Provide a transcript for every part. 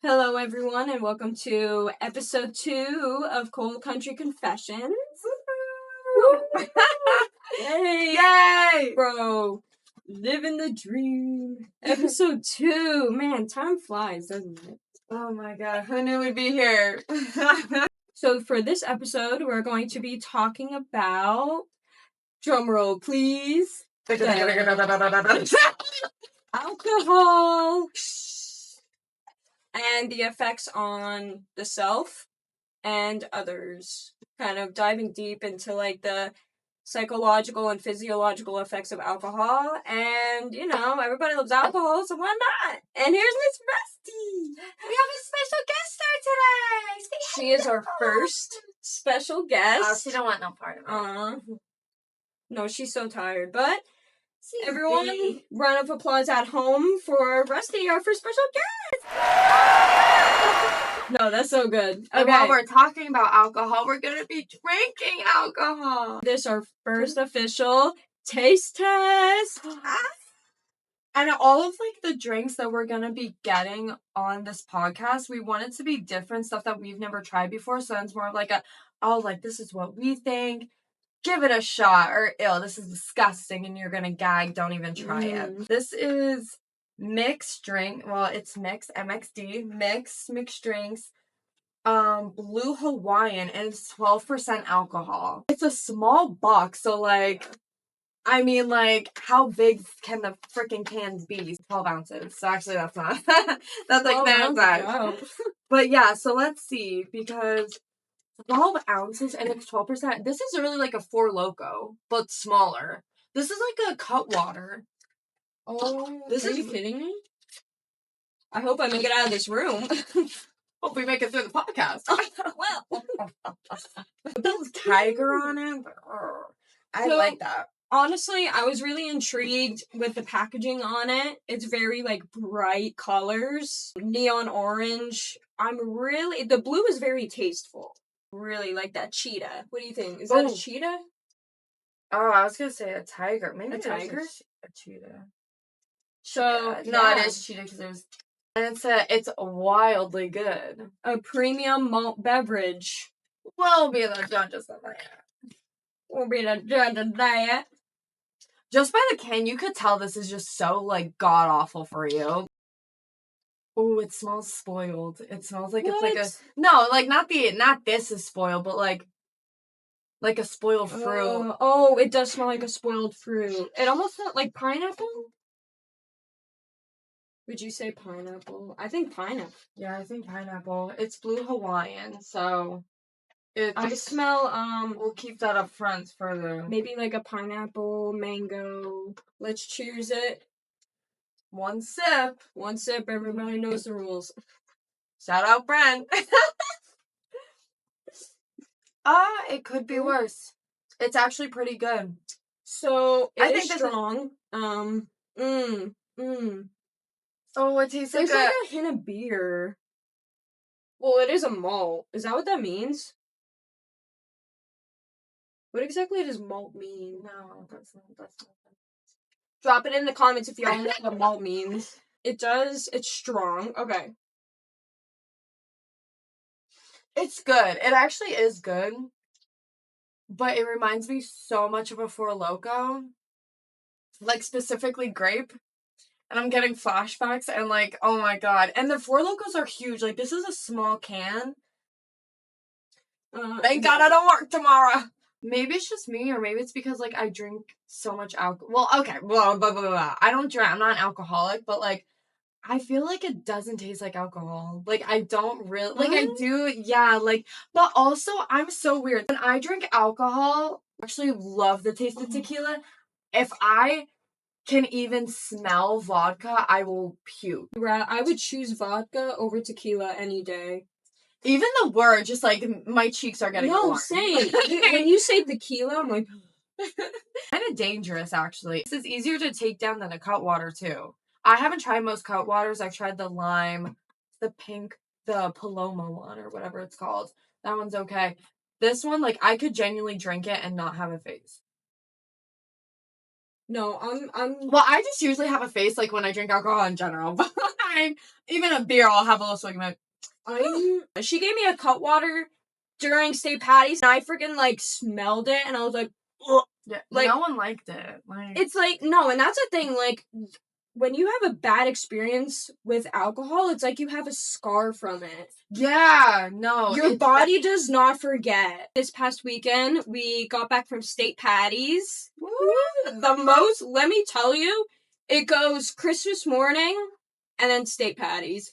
Hello, everyone, and welcome to episode 2 of Cold Country Confessions. Yay! Yay! Bro, living the dream. Episode 2. Man, time flies, doesn't it? Oh my god, who knew we'd be here? So for this episode, we're going to be talking about, drumroll please, alcohol and the effects on the self and others. Kind of diving deep into like the psychological and physiological effects of alcohol. And, everybody loves alcohol, so why not? And here's Miss Rusty. We have a special guest star today. She is our first special guest. Oh, she don't want no part of it. No, she's so tired. But everyone, round of applause at home for Rusty, our first special guest. No, that's so good. Okay. And while we're talking about alcohol, we're going to be drinking alcohol. This is our first official taste test. And all of the drinks that we're going to be getting on this podcast, we want it to be different stuff that we've never tried before. So it's more of this is what we think. Give it a shot. Or, ew, this is disgusting and you're going to gag. Don't even try it. This is mixed drink. Well, it's mixed. MXD. Mixed drinks. Blue Hawaiian, and it's 12% alcohol. It's a small box, so how big can the freaking cans be? 12 ounces. So actually that's not. That's that size. But yeah, so let's see, because 12 ounces and it's 12%. This is really a Four Loko, but smaller. This is like a Cutwater. Oh, are you kidding me? I hope I make it out of this room. Hope we make it through the podcast. Well, there's tiger on it. I like that. Honestly, I was really intrigued with the packaging on it. It's very bright colors, neon orange. The blue is very tasteful. Really like that cheetah. What do you think? Is that a cheetah? Oh, I was gonna say a tiger. Maybe a tiger. A cheetah. So no, it is cheetah because there's. And it's wildly good. A premium malt beverage. We'll be the judges of that. Just by the can, you could tell this is just so, god awful for you. Oh, it smells spoiled. It smells like what? It's no, not this is spoiled, but like a spoiled fruit. Oh, it does smell like a spoiled fruit. It almost smelled like pineapple. Would you say pineapple? I think pineapple. Yeah, I think pineapple. It's Blue Hawaiian, so I smell we'll keep that up front further. Maybe like a pineapple, mango. Let's cheers it. One sip. Everybody knows the rules. Shout out Brent. It could be worse. It's actually pretty good. So I think it's strong. Oh, it tastes like a hint of beer. Well, it is a malt. Is that what that means? What exactly does malt mean? No, that's not. Drop it in the comments if y'all know what malt means. It does. It's strong. Okay. It's good. It actually is good. But it reminds me so much of a Four Loko. Specifically grape. And I'm getting flashbacks and oh my god. And the Four Lokos are huge. This is a small can. Thank God I don't work tomorrow. Maybe it's just me, or maybe it's because I drink so much alcohol. Well, okay. Blah, blah, blah, blah. I don't drink. I'm not an alcoholic, but I feel like it doesn't taste like alcohol. I don't really I do. Yeah, but also I'm so weird. When I drink alcohol, I actually love the taste of tequila. If I can even smell vodka, I will puke. I would choose vodka over tequila any day. Even the word, just my cheeks are getting warm. No, same. When you say tequila, I'm like... kind of dangerous, actually. This is easier to take down than a Cutwater, too. I haven't tried most Cutwaters. I've tried the lime, the pink, the Paloma one, or whatever it's called. That one's okay. This one, I could genuinely drink it and not have a face. No, I'm. Well, I just usually have a face like when I drink alcohol in general, but like, even a beer, I'll have a little swig of it. She gave me a Cutwater during State Patties, and I freaking like smelled it, and I was like, ugh. Yeah, Like, no one liked it. Like, it's like no, and that's the thing. Like, when you have a bad experience with alcohol, it's like you have a scar from it. yeah, no, Your body does not forget. This past weekend, we got back from State Patties. The most, let me tell you, it goes Christmas morning and then State Patties.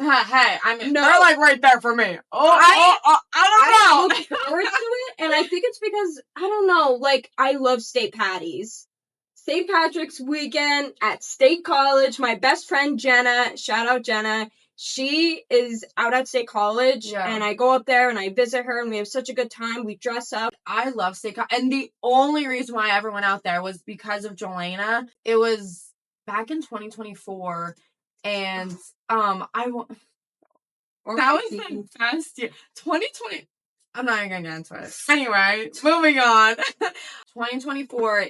Hey, I mean, they're like right there for me. I I don't know. look forward to it, and I think it's because, I don't know, like, I love State Patties. St. Patrick's weekend at State College, my best friend Jenna, shout out Jenna, she is out at State College, and I go up there and I visit her, and we have such a good time. We dress up. I love State College, and the only reason why I ever went out there was because of Jelena. It was back in 2024, and that was the best year. 2020. I'm not even gonna get into it. Anyway, moving on. 2024.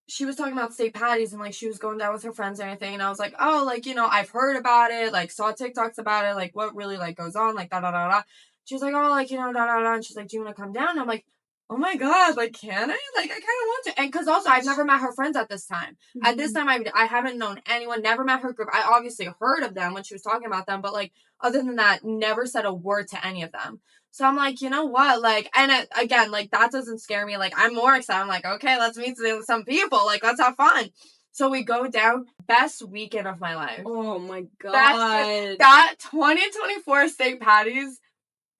She was talking about State Patties and like she was going down with her friends and everything, and I was like, oh, like, you know, I've heard about it, like saw TikToks about it, like what really like goes on, like da da da da. She was like, oh, like, you know, da da da, and she's like, do you want to come down? And I'm like, oh my god, like, can I? Like, I kind of want to, and because also I've never met her friends at this time. Mm-hmm. At this time, I haven't known anyone, never met her group. I obviously heard of them when she was talking about them, but like other than that, never said a word to any of them. So I'm like, you know what? Like, and again, like, that doesn't scare me. Like, I'm more excited. I'm like, okay, let's meet some people. Like, let's have fun. So we go down. Best weekend of my life. Oh my god. That 2024 State Patties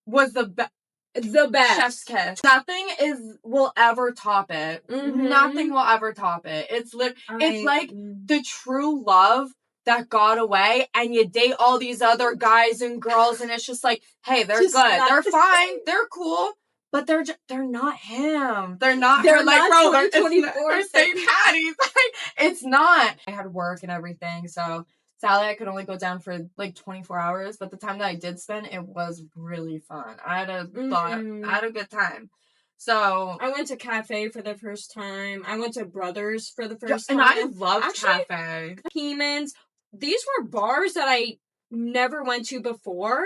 was the best. The best. Chef's kiss. Nothing will ever top it. Mm-hmm. Nothing will ever top it. It's like the true love that got away, and you date all these other guys and girls, and it's just like, hey, they're just good, they're fine, they're cool, but they're not him. They're not. They're like, bro, they're St. Patties. It's not. I had work and everything, so sadly I could only go down for like 24 hours. But the time that I did spend, it was really fun. I had a good time. So I went to Cafe for the first time. I went to Brothers for the first time. And I loved Cafe. Hemans. These were bars that I never went to before.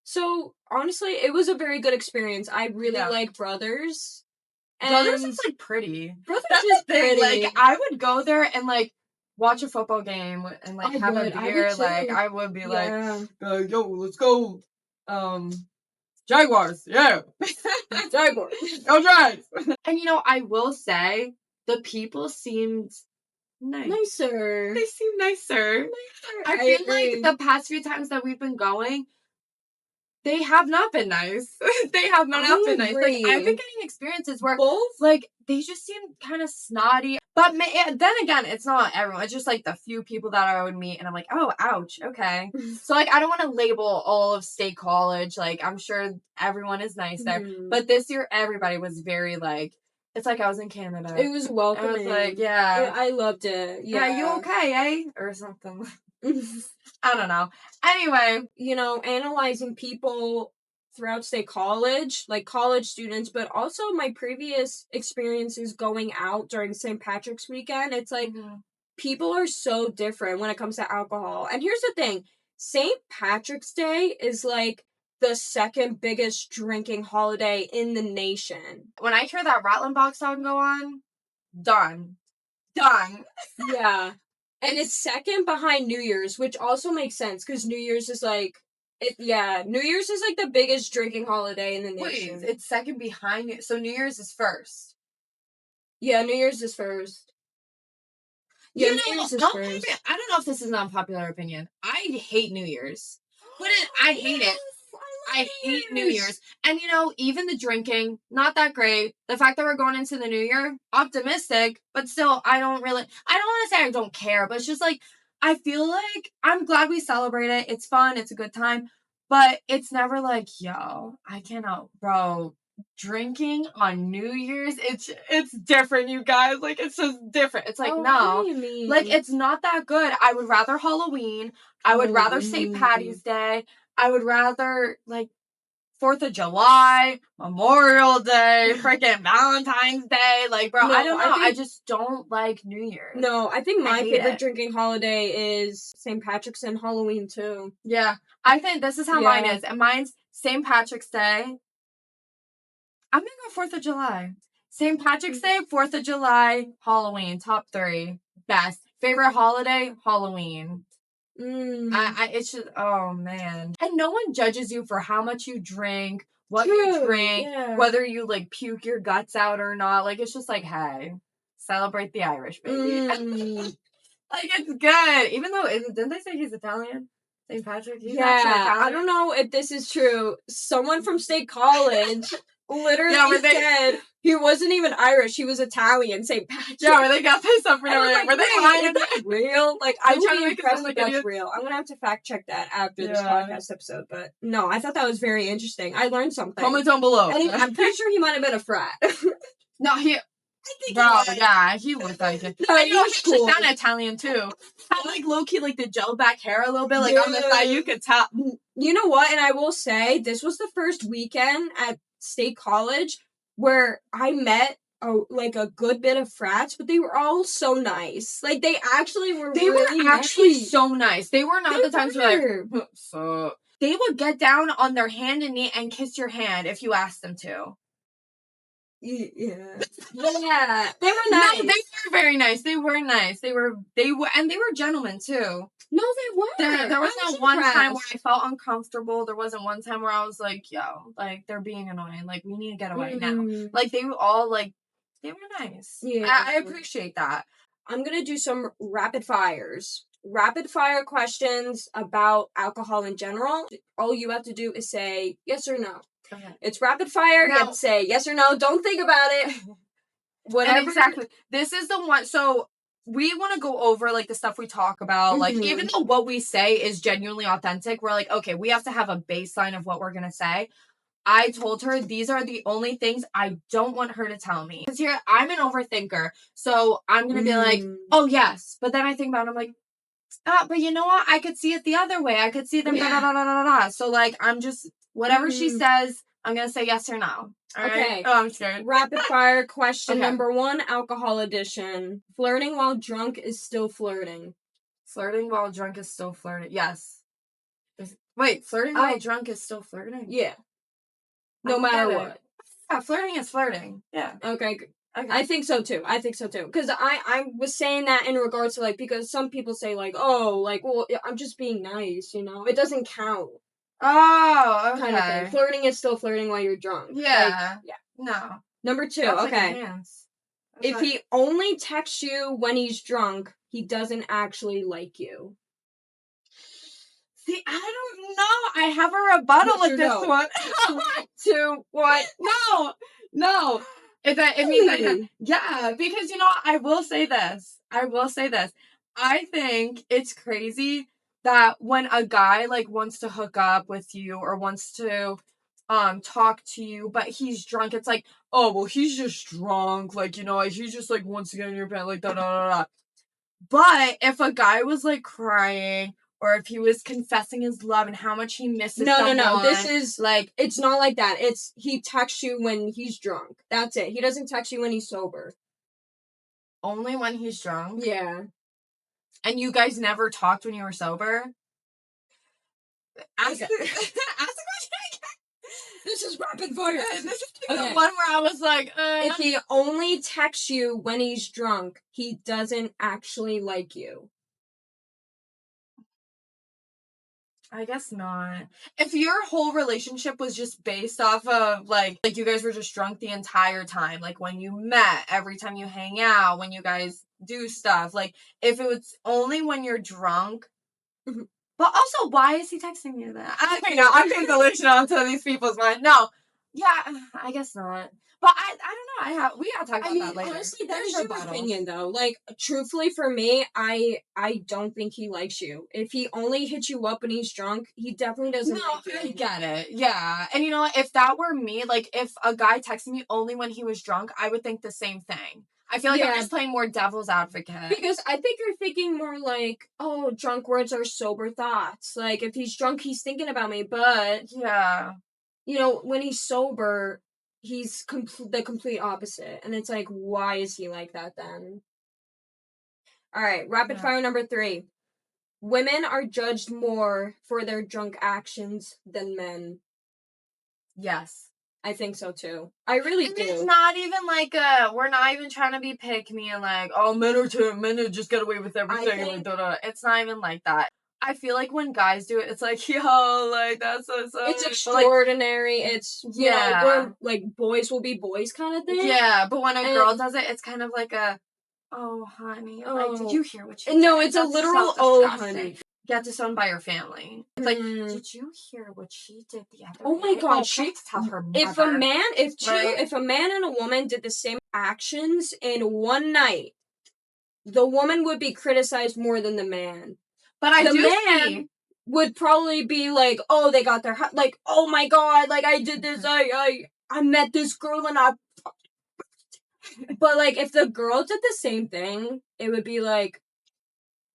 So honestly, it was a very good experience. I really like Brothers. And Brothers is like pretty. Brothers is pretty. Like, I would go there and like watch a football game and like have a beer. I would be like, yo, let's go. Jaguars, yeah. Jaguars. Go Jags. And you know, I will say the people seemed nicer. They seem nicer. I feel like the past few times that we've been going, they have not been nice. They have not been nice. Like, I've been getting experiences where both, like, they just seem kind of snotty. But then again, it's not everyone. It's just like the few people that I would meet, and I'm like, oh, ouch, okay. So like, I don't want to label all of State College. Like, I'm sure everyone is nice there, but this year everybody was very like. It's like I was in Canada. It was welcoming. I was like, yeah. I loved it. Yeah, you okay, eh? Or something. I don't know. Anyway, you know, analyzing people throughout State College, like college students, but also my previous experiences going out during St. Patrick's weekend, it's like people are so different when it comes to alcohol. And here's the thing, St. Patrick's Day is like the second biggest drinking holiday in the nation. When I hear that Rattling Box song go on, done. Yeah. And it's second behind New Year's, which also makes sense because New Year's is like, New Year's is like the biggest drinking holiday in the nation. Wait, it's second behind you. So New Year's is first. Yeah, New Year's is first. Yeah, New Year's is first. I don't know if this is an unpopular opinion. I hate New Year's. I hate it. I hate New Year's. And, you know, even the drinking, not that great. The fact that we're going into the new year, optimistic, but still, I don't want to say I don't care, but it's just like, I feel like I'm glad we celebrate it. It's fun. It's a good time. But it's never like, yo, I cannot, bro, drinking on New Year's, it's different, you guys. Like, it's just different. It's like, no. What do you mean? Like, it's not that good. I would rather Halloween. I would rather St. Patty's Day. I would rather, like, 4th of July, Memorial Day, freaking Valentine's Day. Like, bro, No, I don't know. I I just don't like New Year's. No, I think my hate favorite it. drinking holiday is St. Patrick's and Halloween too. Yeah. I think this is how mine is. And mine's St. Patrick's Day. I'm going to go 4th of July. St. Patrick's Day, 4th of July, Halloween. Top 3. Best. Favorite holiday? Halloween. It's just, oh man. And no one judges you for how much you drink, what you drink, whether you like puke your guts out or not. Like, it's just like, hey, celebrate the Irish, baby. Like, it's good. Even though, didn't they say he's Italian? St. Patrick? He's actually Italian. I don't know if this is true. Someone from State College literally said he wasn't even Irish, he was Italian, St. Patrick. Yeah, where they got this up and everything. Were they lying? Is that real? Like, I'm trying to make it sound like that's real. I'm gonna have to fact check that after this podcast episode, but no, I thought that was very interesting. I learned something. Comment down below. And I'm pretty sure he might have been a frat. No, he was like it. No, he was cool. He sounded Italian too. Had like low key like the gel back hair a little bit, like on the side. You could tell. You know what? And I will say this was the first weekend at State College where I met a good bit of frats, but they were all so nice. Like they actually were. They really were actually nice. So nice. They were not the times where like so. They would get down on their hand and knee and kiss your hand if you asked them to. Yeah. They were nice. No, they were very nice. They were nice. They were, and they were gentlemen too. No, they were. There wasn't one time where I felt uncomfortable. There wasn't one time where I was like, yo, like, they're being annoying. Like, we need to get away now. Like, they were all, like, they were nice. Yeah. I appreciate that. I'm going to do some rapid fires. Rapid fire questions about alcohol in general. All you have to do is say yes or no. Okay. It's rapid fire. You have to say yes or no. Don't think about it. Whatever. Exactly. This is the one. So we want to go over like the stuff we talk about. Like even though what we say is genuinely authentic, we're like, okay, we have to have a baseline of what we're gonna say. I told her these are the only things I don't want her to tell me. Because here I'm an overthinker, so I'm gonna be like, oh yes, but then I think about it, I'm like, but you know what? I could see it the other way. I could see them. So like I'm just. Whatever she says, I'm going to say yes or no. All okay. Right? Oh, I'm scared. Rapid fire question number 1, alcohol edition. Flirting while drunk is still flirting. Flirting while drunk is still flirting. Yes. Wait, flirting while drunk is still flirting? Yeah. No matter what. Yeah, flirting is flirting. Yeah. Okay. I think so too. Because I was saying that in regards to like, because some people say like, oh, like, well, I'm just being nice, you know? It doesn't count. Oh, okay. Kind of thing. Flirting is still flirting while you're drunk. Yeah. Like, yeah. No. Number 2, okay. If he only texts you when he's drunk, he doesn't actually like you. See, I don't know. I have a rebuttal with this one. 2, 1. No. It means yeah, because you know, I will say this. I think it's crazy that when a guy like wants to hook up with you or wants to talk to you, but he's drunk, it's like, oh well, he's just drunk, like, you know, he's just like wants to get in your bed, like da. But if a guy was like crying or if he was confessing his love and how much he misses someone, no, this is like, it's not like that. It's he texts you when he's drunk. That's it. He doesn't text you when he's sober. Only when he's drunk? Yeah. And you guys never talked when you were sober? Ask a question. This is rapid fire. This is the one where I was like, if he only texts you when he's drunk, he doesn't actually like you. I guess not. If your whole relationship was just based off of, like you guys were just drunk the entire time, like when you met, every time you hang out, when you guys do stuff, like if it was only when you're drunk. But also, why is he texting you that? Okay, no, I'm being delusional to these people's mind. No. Yeah, I guess not. But I don't know. We gotta talk about that later. Honestly, that is your opinion, though. Like, truthfully, for me, I don't think he likes you. If he only hits you up when he's drunk, he definitely doesn't like you. I get it. Yeah. And you know what? If that were me, like, if a guy texted me only when he was drunk, I would think the same thing. I feel like I'm just playing more devil's advocate. Because I think you're thinking more like, oh, drunk words are sober thoughts. Like, if he's drunk, he's thinking about me, but... Yeah. you know, when he's sober, he's the complete opposite. And it's like, why is he like that then? All right, rapid fire number 3. Women are judged more for their drunk actions than men. Yes. I think so too. I really do. It's not even like we're not even trying to be pick me and like, oh, men are just get away with everything. It's not even like that. I feel like when guys do it, it's like, yo, like that's so. It's extraordinary. Like, it's you know, we're like boys will be boys kind of thing. Yeah, but when a girl does it, it's kind of like a, oh honey, like did you hear what she said? No, it's a literal oh honey. Get disowned by your family. It's like, did you hear what she did the other day? Oh my god, she tell her mother. If a man and a woman did the same actions in one night, the woman would be criticized more than the man. But the man would probably be like, oh, they got their like, oh my god, like I did this, I met this girl and I. But like, if the girl did the same thing, it would be like,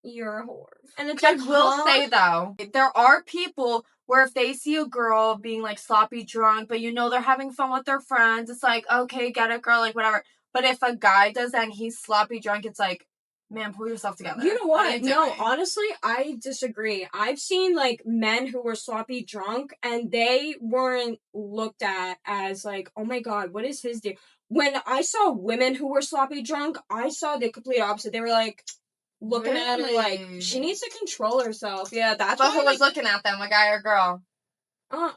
you're a whore. And it's like, I will say though, there are people where if they see a girl being like sloppy drunk, but you know they're having fun with their friends, it's like, okay, get it, girl, like whatever. But if a guy does that and he's sloppy drunk, it's like, man, pull yourself together. You know what? No, honestly, I disagree. I've seen like men who were sloppy drunk and they weren't looked at as like, oh my god, what is his deal? When I saw women who were sloppy drunk, I saw the complete opposite. They were like, looking at her like, she needs to control herself. Yeah, that's who was looking at them, a guy or girl?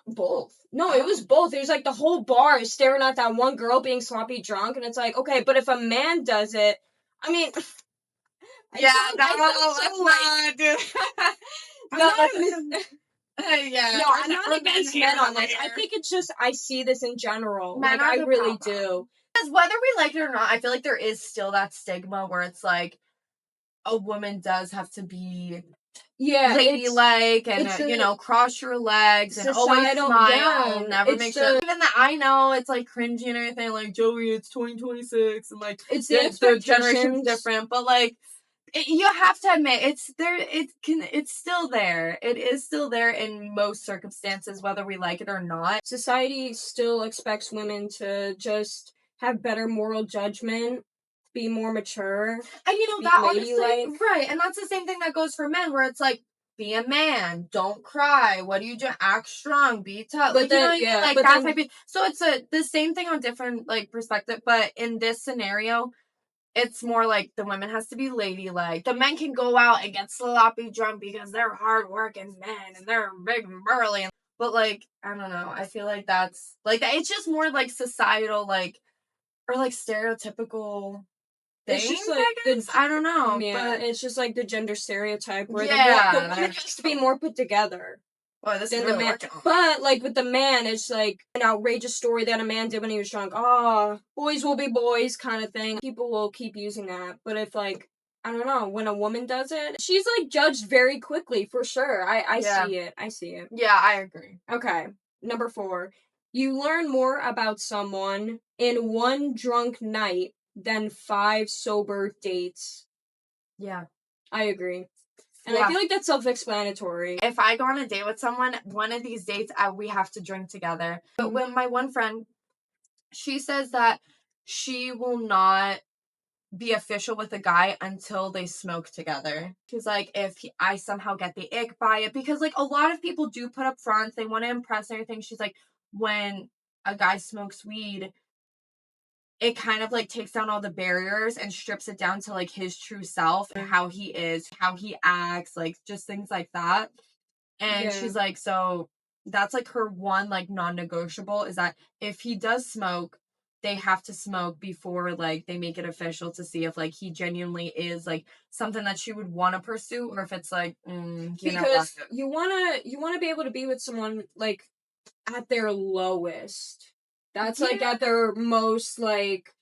Both. No, it was both. It was like the whole bar is staring at that one girl being sloppy drunk, and it's like, okay, but if a man does it, I mean, yeah, no, dude. I'm not against men on this. I think it's just I see this in general. Men like I really do. Because whether we like it or not, I feel like there is still that stigma where it's like a woman does have to be ladylike and you know, cross your legs and always smile, never make sure. Even that I know it's like cringy and everything, like Joey, it's 2026 and like it's the generation's different, but like you have to admit it's there. It's still there. It is still there in most circumstances, whether we like it or not. Society still expects women to just have better moral judgment, be more mature, and you know that honestly, right? And that's the same thing that goes for men, where it's like, be a man, don't cry. What do you do? Act strong, be tough. But like, then, you know what I mean? Like that type of. So it's the same thing on different like perspective, but in this scenario, it's more like the women has to be ladylike. The men can go out and get sloppy drunk because they're hardworking men and they're big and burly. But like, I don't know. I feel like that's like that. It's just more like societal, like or like stereotypical. It's just like I don't know. Yeah, but it's just like the gender stereotype where the woman has to be more put together. Boy, this is really working. But like with the man, it's like an outrageous story that a man did when he was drunk. Oh, boys will be boys kind of thing. People will keep using that. But if like I don't know, when a woman does it, she's like judged very quickly for sure. I see it. I see it. Yeah, I agree. Okay, number 4. You learn more about someone in one drunk night than 5 sober dates. Yeah. I agree. And I feel like that's self-explanatory. If I go on a date with someone, one of these dates, we have to drink together. But when my one friend, she says that she will not be official with a guy until they smoke together. She's like, I somehow get the ick by it. Because, like, a lot of people do put up fronts. They want to impress and everything. She's like, when a guy smokes weed, it kind of like takes down all the barriers and strips it down to like his true self and how he is, how he acts, like just things like that. And she's like, so that's like her one like non-negotiable is that if he does smoke, they have to smoke before like they make it official to see if like he genuinely is like something that she would want to pursue or if it's like because you wanna be able to be with someone like at their lowest. That's like at their most like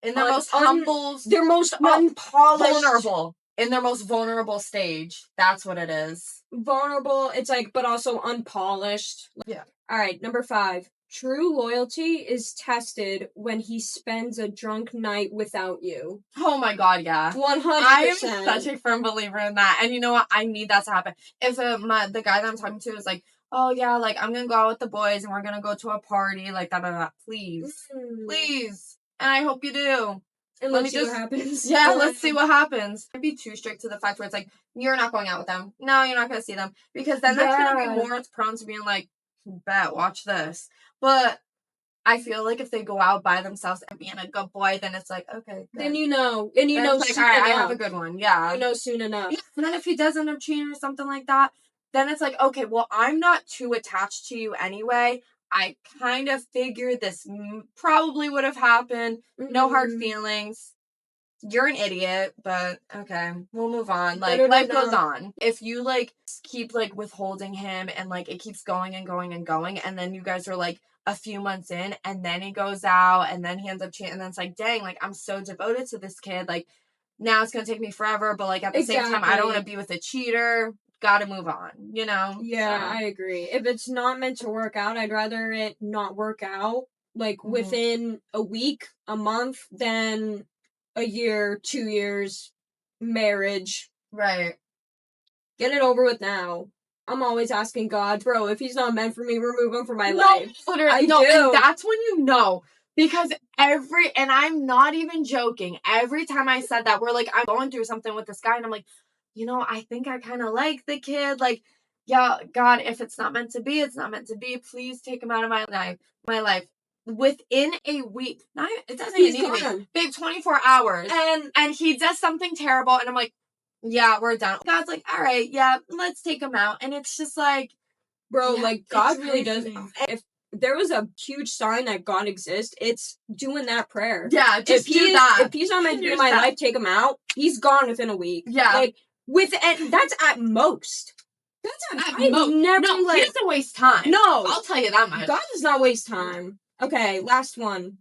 in their most humble, their most unpolished, vulnerable. In their most vulnerable stage. That's what it is. Vulnerable, it's like, but also unpolished. Yeah. Alright, number 5. True loyalty is tested when he spends a drunk night without you. Oh my god, yeah. 100%. I am such a firm believer in that. And you know what? I need that to happen. If the guy that I'm talking to is like, oh yeah, like I'm gonna go out with the boys and we're gonna go to a party, like that. Please, please, and I hope you do. And let's see what happens. Yeah, let's see what happens. I'd be too strict to the fact where it's like, you're not going out with them. No, you're not gonna see them. Because then that's gonna be more prone to being like, bet, watch this. But I feel like if they go out by themselves and being a good boy, then it's like, okay, good. Then you know. And you know like, soon all right, enough. I have a good one. Yeah. You know soon enough. Yeah. And then if he does end up cheating or something like that, then it's like, okay, well, I'm not too attached to you anyway. I kind of figured this probably would have happened. No hard feelings. You're an idiot, but okay, we'll move on. Like, life goes on. If you, like, keep, like, withholding him and, like, it keeps going and going and going, and then you guys are, like, a few months in, and then he goes out, and then he ends up cheating, and then it's like, dang, like, I'm so devoted to this kid, like, now it's gonna take me forever, but, like, at the same time, I don't want to be with a cheater. Gotta move on, you know? Yeah, I agree. If it's not meant to work out, I'd rather it not work out, like, within a week, a month, than a year, 2 years, marriage. Right. Get it over with now. I'm always asking God, bro, if he's not meant for me, remove him from my life. Literally, no, and that's when you know. Because and I'm not even joking, every time I said that, we're like, I'm going through something with this guy, and I'm like, you know, I think I kind of like the kid. Like, yeah, God, if it's not meant to be, it's not meant to be. Please take him out of my life. Within a week, it doesn't even need to be, babe, 24 hours. And he does something terrible, and I'm like, yeah, we're done. God's like, all right, yeah, let's take him out. And it's just like, bro, yeah, like, God really does. If there was a huge sign that God exists, it's doing that prayer. Yeah, just do that. If he's not meant to be in my life, take him out. He's gone within a week. Yeah. Like, that's at most. That's at most. No, he doesn't waste time. No. I'll tell you that much. God does not waste time. Okay, last one.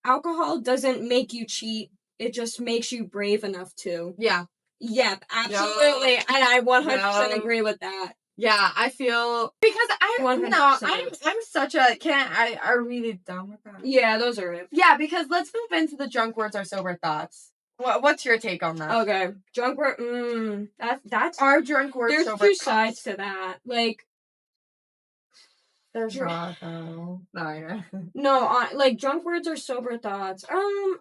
Alcohol doesn't make you cheat. It just makes you brave enough to. Yeah. Yep, absolutely. And I 100% agree with that. Yeah, I feel because I'm such a I really done with that. Yeah, those are it. Yeah, because let's move into the drunk words or sober thoughts. What's your take on that? Okay, drunk word. That's our drunk words. There's two sides to that. Like, there's not though. No, like drunk words or sober thoughts.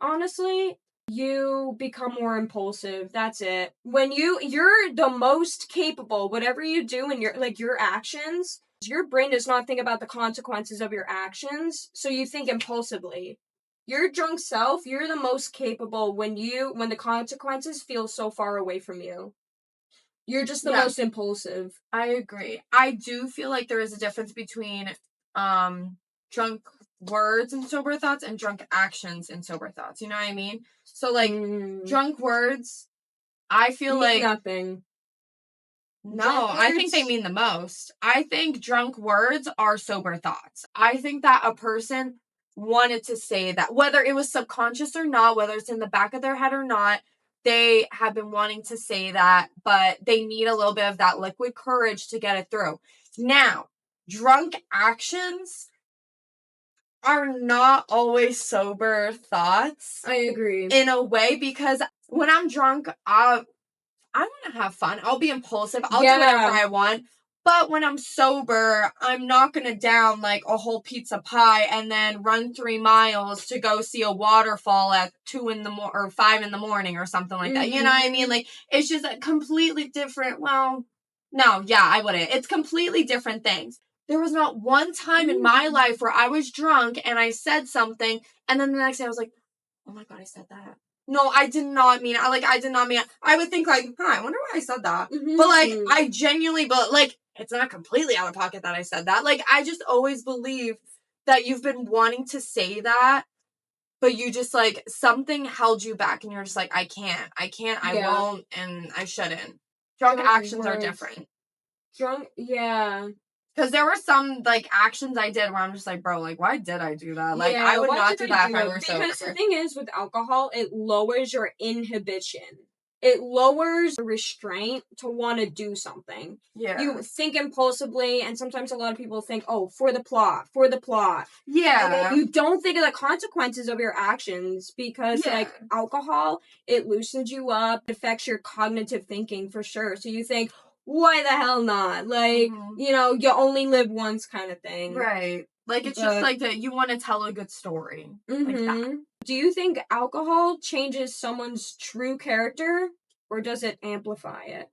Honestly, you become more impulsive. That's it. When you're the most capable, whatever you do in your actions, your brain does not think about the consequences of your actions, so you think impulsively. Your drunk self, you're the most capable when the consequences feel so far away from you. You're just the most impulsive. I agree. I do feel like there is a difference between drunk words and sober thoughts and drunk actions and sober thoughts. You know what I mean? So, like, drunk words, I feel like nothing. No, I think they mean the most. I think drunk words are sober thoughts. I think that a person wanted to say that, whether it was subconscious or not, whether it's in the back of their head or not, they have been wanting to say that, but they need a little bit of that liquid courage to get it through. Now, drunk actions are not always sober thoughts. I agree. In a way, because when I'm drunk, I want to have fun. I'll be impulsive. I'll do whatever I want. But when I'm sober, I'm not going to down like a whole pizza pie and then run 3 miles to go see a waterfall at 2 in the or 5 in the morning or something like that. You know what I mean? Like, it's just a completely different, well, no, yeah, I wouldn't. It's completely different things. There was not one time in my life where I was drunk and I said something, and then the next day I was like, oh my God, I said that. No, I did not mean it. I did not mean it. I would think like, I wonder why I said that. But like, I genuinely, but like, it's not completely out of pocket that I said that. Like, I just always believe that you've been wanting to say that, but you just like, something held you back and you're just like, I can't, I won't, and I shouldn't. Drunk actions are different. Yeah. Because there were some, like, actions I did where I'm just like, bro, like, why did I do that? Like, I would not do that if I were sober. Because the thing is, with alcohol, it lowers your inhibition. It lowers the restraint to want to do something. Yeah. You think impulsively, and sometimes a lot of people think, oh, for the plot. Yeah. And you don't think of the consequences of your actions because, like, alcohol, it loosens you up, it affects your cognitive thinking for sure. So you think, why the hell not? Like, you know, you only live once kind of thing. Right. Like, it's just like that you want to tell a good story. Like that. Do you think alcohol changes someone's true character, or does it amplify it?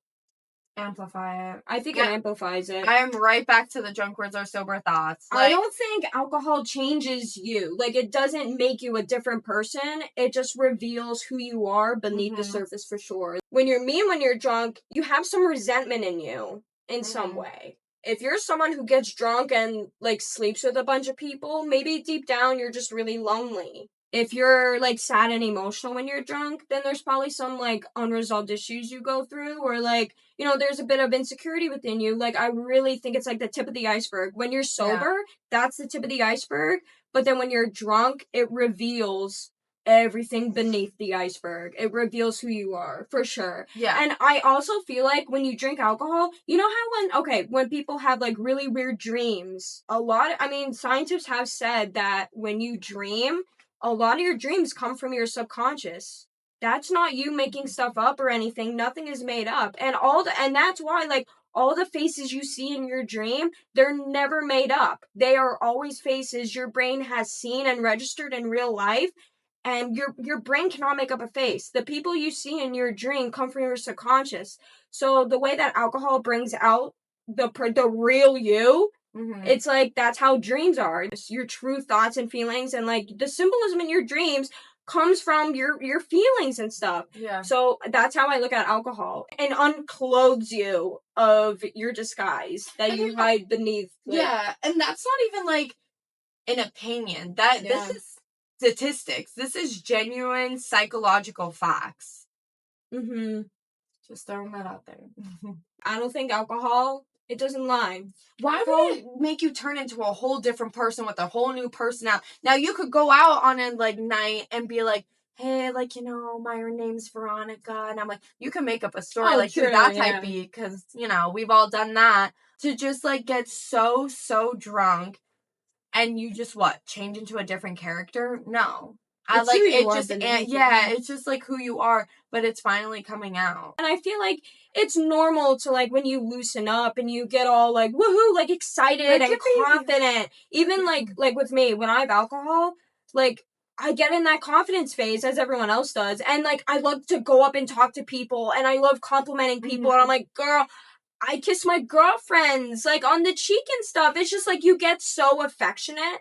Amplify it. I think it amplifies it. I am right back to the drunk words are sober thoughts. Like, I don't think alcohol changes you. Like, it doesn't make you a different person. It just reveals who you are beneath the surface for sure. When you're mean when you're drunk, you have some resentment in you in some way. If you're someone who gets drunk and, like, sleeps with a bunch of people, maybe deep down you're just really lonely. If you're, like, sad and emotional when you're drunk, then there's probably some, like, unresolved issues you go through, or, like, you know, there's a bit of insecurity within you. Like, I really think it's, like, the tip of the iceberg. When you're sober, that's the tip of the iceberg, but then when you're drunk, it reveals everything beneath the iceberg. It reveals who you are, for sure. Yeah. And I also feel like when you drink alcohol, you know how when people have, like, really weird dreams, scientists have said that when you dream, a lot of your dreams come from your subconscious. That's not you making stuff up or anything. Nothing is made up. And that's why, like, all the faces you see in your dream, they're never made up. They are always faces your brain has seen and registered in real life. And your brain cannot make up a face. The people you see in your dream come from your subconscious. So the way that alcohol brings out the real you, it's like that's how dreams are. It's your true thoughts and feelings, and like the symbolism in your dreams comes from your feelings and stuff. Yeah. So that's how I look at alcohol. And unclothes you of your disguise that you hide beneath. Like, yeah, and that's not even like an opinion. This is statistics. This is genuine psychological facts. Just throwing that out there. I don't think alcohol, it doesn't lie. Why would it make you turn into a whole different person with a whole new personality? Now, you could go out on a, like, night and be like, hey, like, you know, my name's Veronica. And I'm like, you can make up a story like true, who that type be, because, you know, we've all done that. To just, like, get so drunk and you just, change into a different character? No. It's just like who you are, but it's finally coming out. And I feel like it's normal to, like, when you loosen up and you get all, like, woohoo, like, excited and confident. Even, like with me, when I have alcohol, like, I get in that confidence phase as everyone else does. And, like, I love to go up and talk to people, and I love complimenting people, and I'm like, girl, I kiss my girlfriends, like, on the cheek and stuff. It's just, like, you get so affectionate.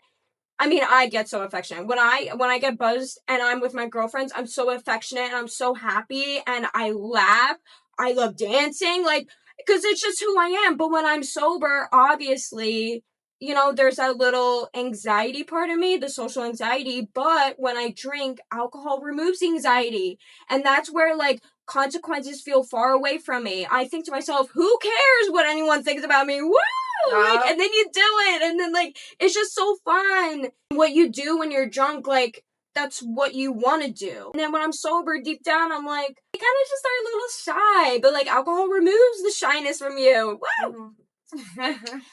I mean, I get so affectionate. When I get buzzed and I'm with my girlfriends, I'm so affectionate and I'm so happy and I laugh. I love dancing, like, because it's just who I am. But when I'm sober, obviously, you know, there's that little anxiety part of me, the social anxiety. But when I drink, alcohol removes anxiety. And that's where, like, consequences feel far away from me. I think to myself, who cares what anyone thinks about me? Woo! Like, and then you do it, and then, like, it's just so fun. What you do when you're drunk, like, that's what you want to do. And then when I'm sober, deep down, I'm like, I kind of just are a little shy, but, like, alcohol removes the shyness from you. Woo!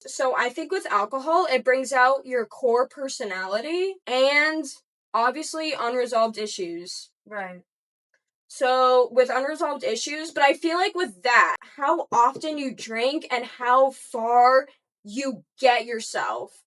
So I think with alcohol, it brings out your core personality and obviously unresolved issues. Right. So with unresolved issues, but I feel like with that, how often you drink and how far you get yourself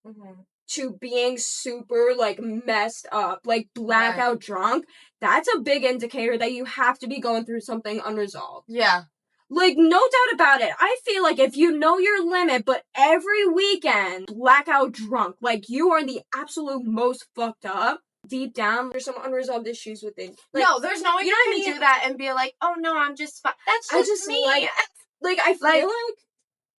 to being super, like, messed up, like, blackout drunk, that's a big indicator that you have to be going through something unresolved. Yeah. Like, no doubt about it. I feel like if you know your limit, but every weekend, blackout drunk, like, you are the absolute most fucked up, deep down, there's some unresolved issues within. Like, no, there's no way you can do that and be like, oh, no, I'm just fine. That's just me. I feel like,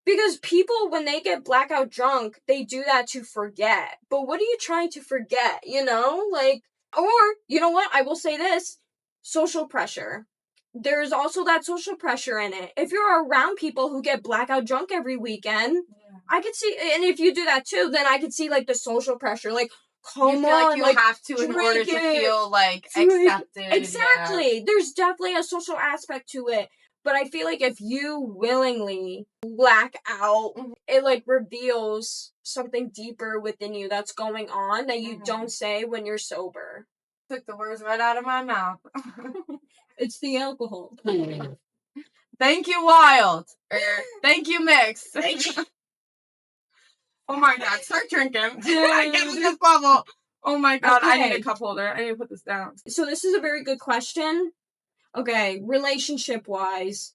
because people, when they get blackout drunk, they do that to forget. But what are you trying to forget, you know? Like, or, you know what? I will say this. Social pressure. There's also that social pressure in it. If you're around people who get blackout drunk every weekend, I could see, and if you do that too, then I could see, like, the social pressure. Like, come on, you have to in order to feel, like, accepted. Exactly. Yeah. There's definitely a social aspect to it. But I feel like if you willingly black out, it, like, reveals something deeper within you that's going on that you don't say when you're sober. Took the words right out of my mouth. It's the alcohol. Thank you, Wild. Or thank you, Mix. Oh my god, start drinking. I get in this bubble. Oh my god, I need a cup holder. I need to put this down. So this is a very good question. Okay, relationship-wise,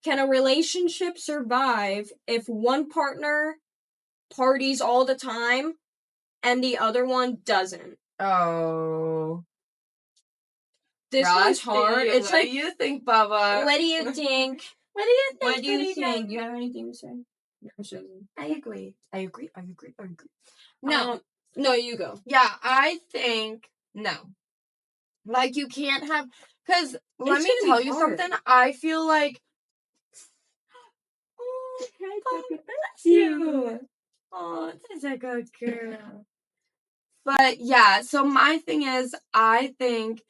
can a relationship survive if one partner parties all the time and the other one doesn't? Oh. This one's hard. It's what like, do you think, Bubba? what do you think? What do you think? What do you think? Do you have anything to say? No, I agree. I agree. No. No, you go. Yeah, I think no. Like, you can't have... Because, let me tell you something. I feel like... Oh, bless you. Oh, this is a good girl. But, yeah, so my thing is, I think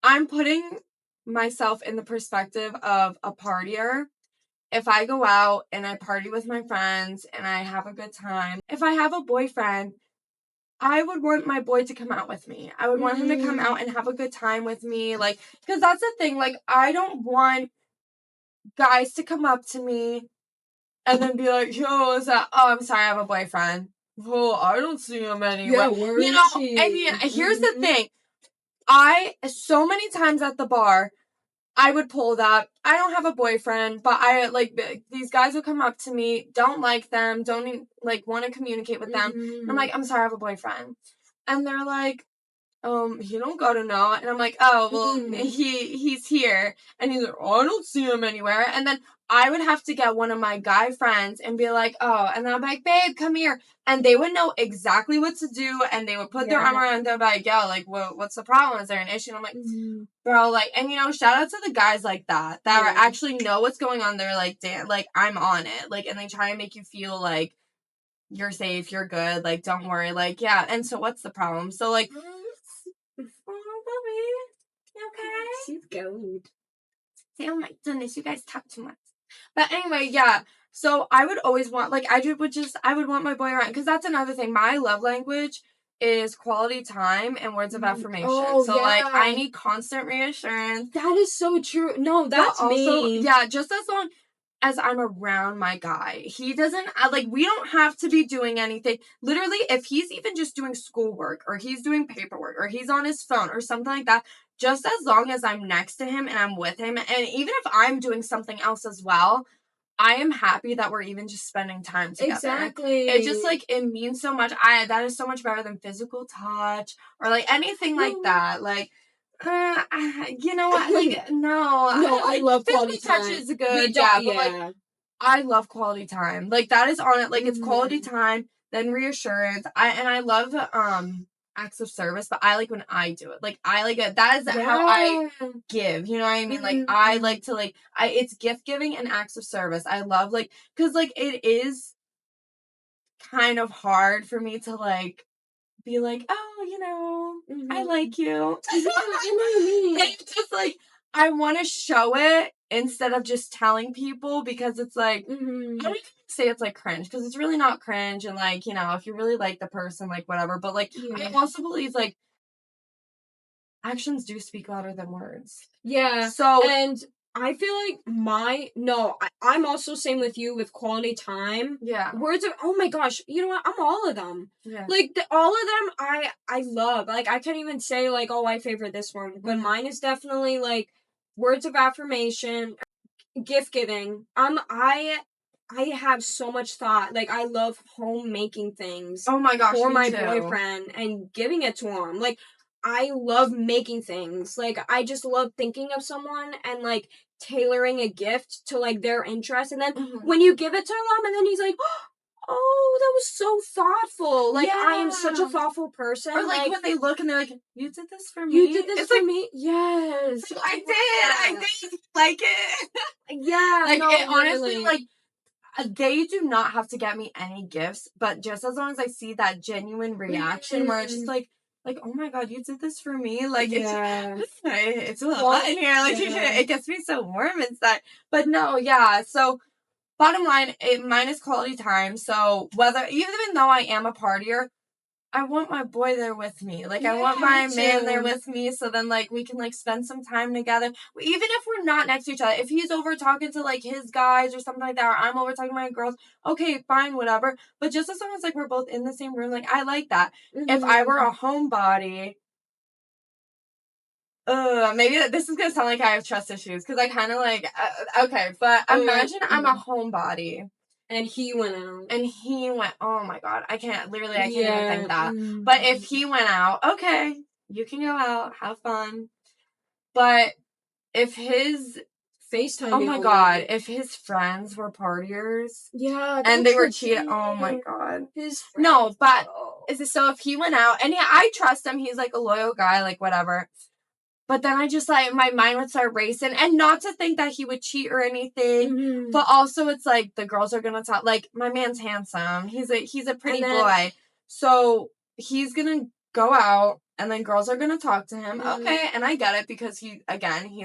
I'm putting myself in the perspective of a partier. If I go out and I party with my friends and I have a good time, if I have a boyfriend, I would want my boy to come out with me. I would want him to come out and have a good time with me. Like, because that's the thing. Like, I don't want guys to come up to me and then be like, yo, what's that? Oh, I'm sorry, I have a boyfriend. Oh, I don't see him anywhere. Yeah, where you is know, he? and here's the thing. So many times at the bar, I would pull that. I don't have a boyfriend, but these guys will come up to me, don't like them, don't even, want to communicate with them. And I'm like, I'm sorry, I have a boyfriend. And they're like, you don't gotta know. And I'm like, oh, well, he's here. And he's like, oh, I don't see him anywhere. And then I would have to get one of my guy friends and be like, oh, and I'm like, babe, come here. And they would know exactly what to do, and they would put their arm around them, like, yo, like, what's the problem? Is there an issue? And I'm like, bro, like, and shout out to the guys like that actually know what's going on. They're like, damn, like, I'm on it. Like, and they try and make you feel like you're safe, you're good, like, don't worry, like, yeah. And so what's the problem? So, like, oh, Bobby, you okay? She's gold. Oh my goodness, you guys talk too much. But anyway, yeah. So I would always want, like, I would want my boy around, because that's another thing. My love language is quality time and words of affirmation. Oh, so, like, I need constant reassurance. That is so true. No, that's also, me. Yeah, just as long as I'm around my guy. He doesn't, we don't have to be doing anything. Literally, if he's even just doing schoolwork, or he's doing paperwork, or he's on his phone, or something like that, just as long as I'm next to him and I'm with him, and even if I'm doing something else as well, I am happy that we're even just spending time together. Exactly. It just, like, it means so much. That is so much better than physical touch, or, like, anything like that. Like, you know what? Like, no, I love quality touch time. is good, but, like, I love quality time. Like, that is on it. Like, it's quality time, then reassurance. I love acts of service, but I like when I do it. Like, I like it. That is how I give. You know what I mean? Like, I like to, like, it's gift giving and acts of service. I love, like, because, like, it is kind of hard for me to, like, be like, oh, I like you. I know what you mean. It's just, like, I want to show it instead of just telling people, because it's like, I don't even say it's, like, cringe, because it's really not cringe, and, like, if you really like the person, like, whatever, but, like, I also believe, like, actions do speak louder than words. Yeah. So, and I feel like I'm also same with you with quality time. Yeah. Words of, oh my gosh, you know what? I'm all of them. Yeah. Like, all of them I love. Like, I can't even say, like, oh, I favorite this one. But mine is definitely, like, words of affirmation, gift giving. I have so much thought. Like, I love homemaking things. Oh my gosh, for my too. boyfriend and giving it to him. Like, I love making things. Like, I just love thinking of someone and, like, tailoring a gift to, like, their interest. And then when you give it to him and then he's like, oh, that was so thoughtful. Like, I am such a thoughtful person. Or, like, when they look and they're like, you did this for me? You did this for me? Yes. I did. Like it. Yeah. Like, no, it honestly, really. like, they do not have to get me any gifts, but just as long as I see that genuine reaction where it's just like, oh my god, you did this for me. Like, it's a little hot in here. Like, it gets me so warm inside. But no, yeah. So, bottom line, mine is quality time. So, even though I am a partier, I want my boy there with me. Like, I Yeah, want my me man there too. with me, so then, like, we can, like, spend some time together. Even if we're not next to each other. If he's over talking to, like, his guys or something like that, or I'm over talking to my girls, okay, fine, whatever. But just as long as, like, we're both in the same room, like, I like that. If I were a homebody, maybe this is gonna sound like I have trust issues, because I kind of, like, okay, but imagine I'm a homebody. And he went out. And he went, oh my god, I can't even think that. Mm-hmm. But if he went out, okay, you can go out, have fun. But if his, FaceTime oh me my all god, night. if his friends were partiers, Yeah, and they were cheating. cheating, oh my god. His friends. No, but, so if he went out, and yeah, I trust him, he's, like, a loyal guy, like, whatever. But then I just, like, my mind would start racing. And not to think that he would cheat or anything. Mm-hmm. But also, it's like, the girls are gonna talk. Like, my man's handsome. He's a pretty boy. So, he's gonna go out, and then girls are gonna talk to him. Mm-hmm. Okay, and I get it, because he's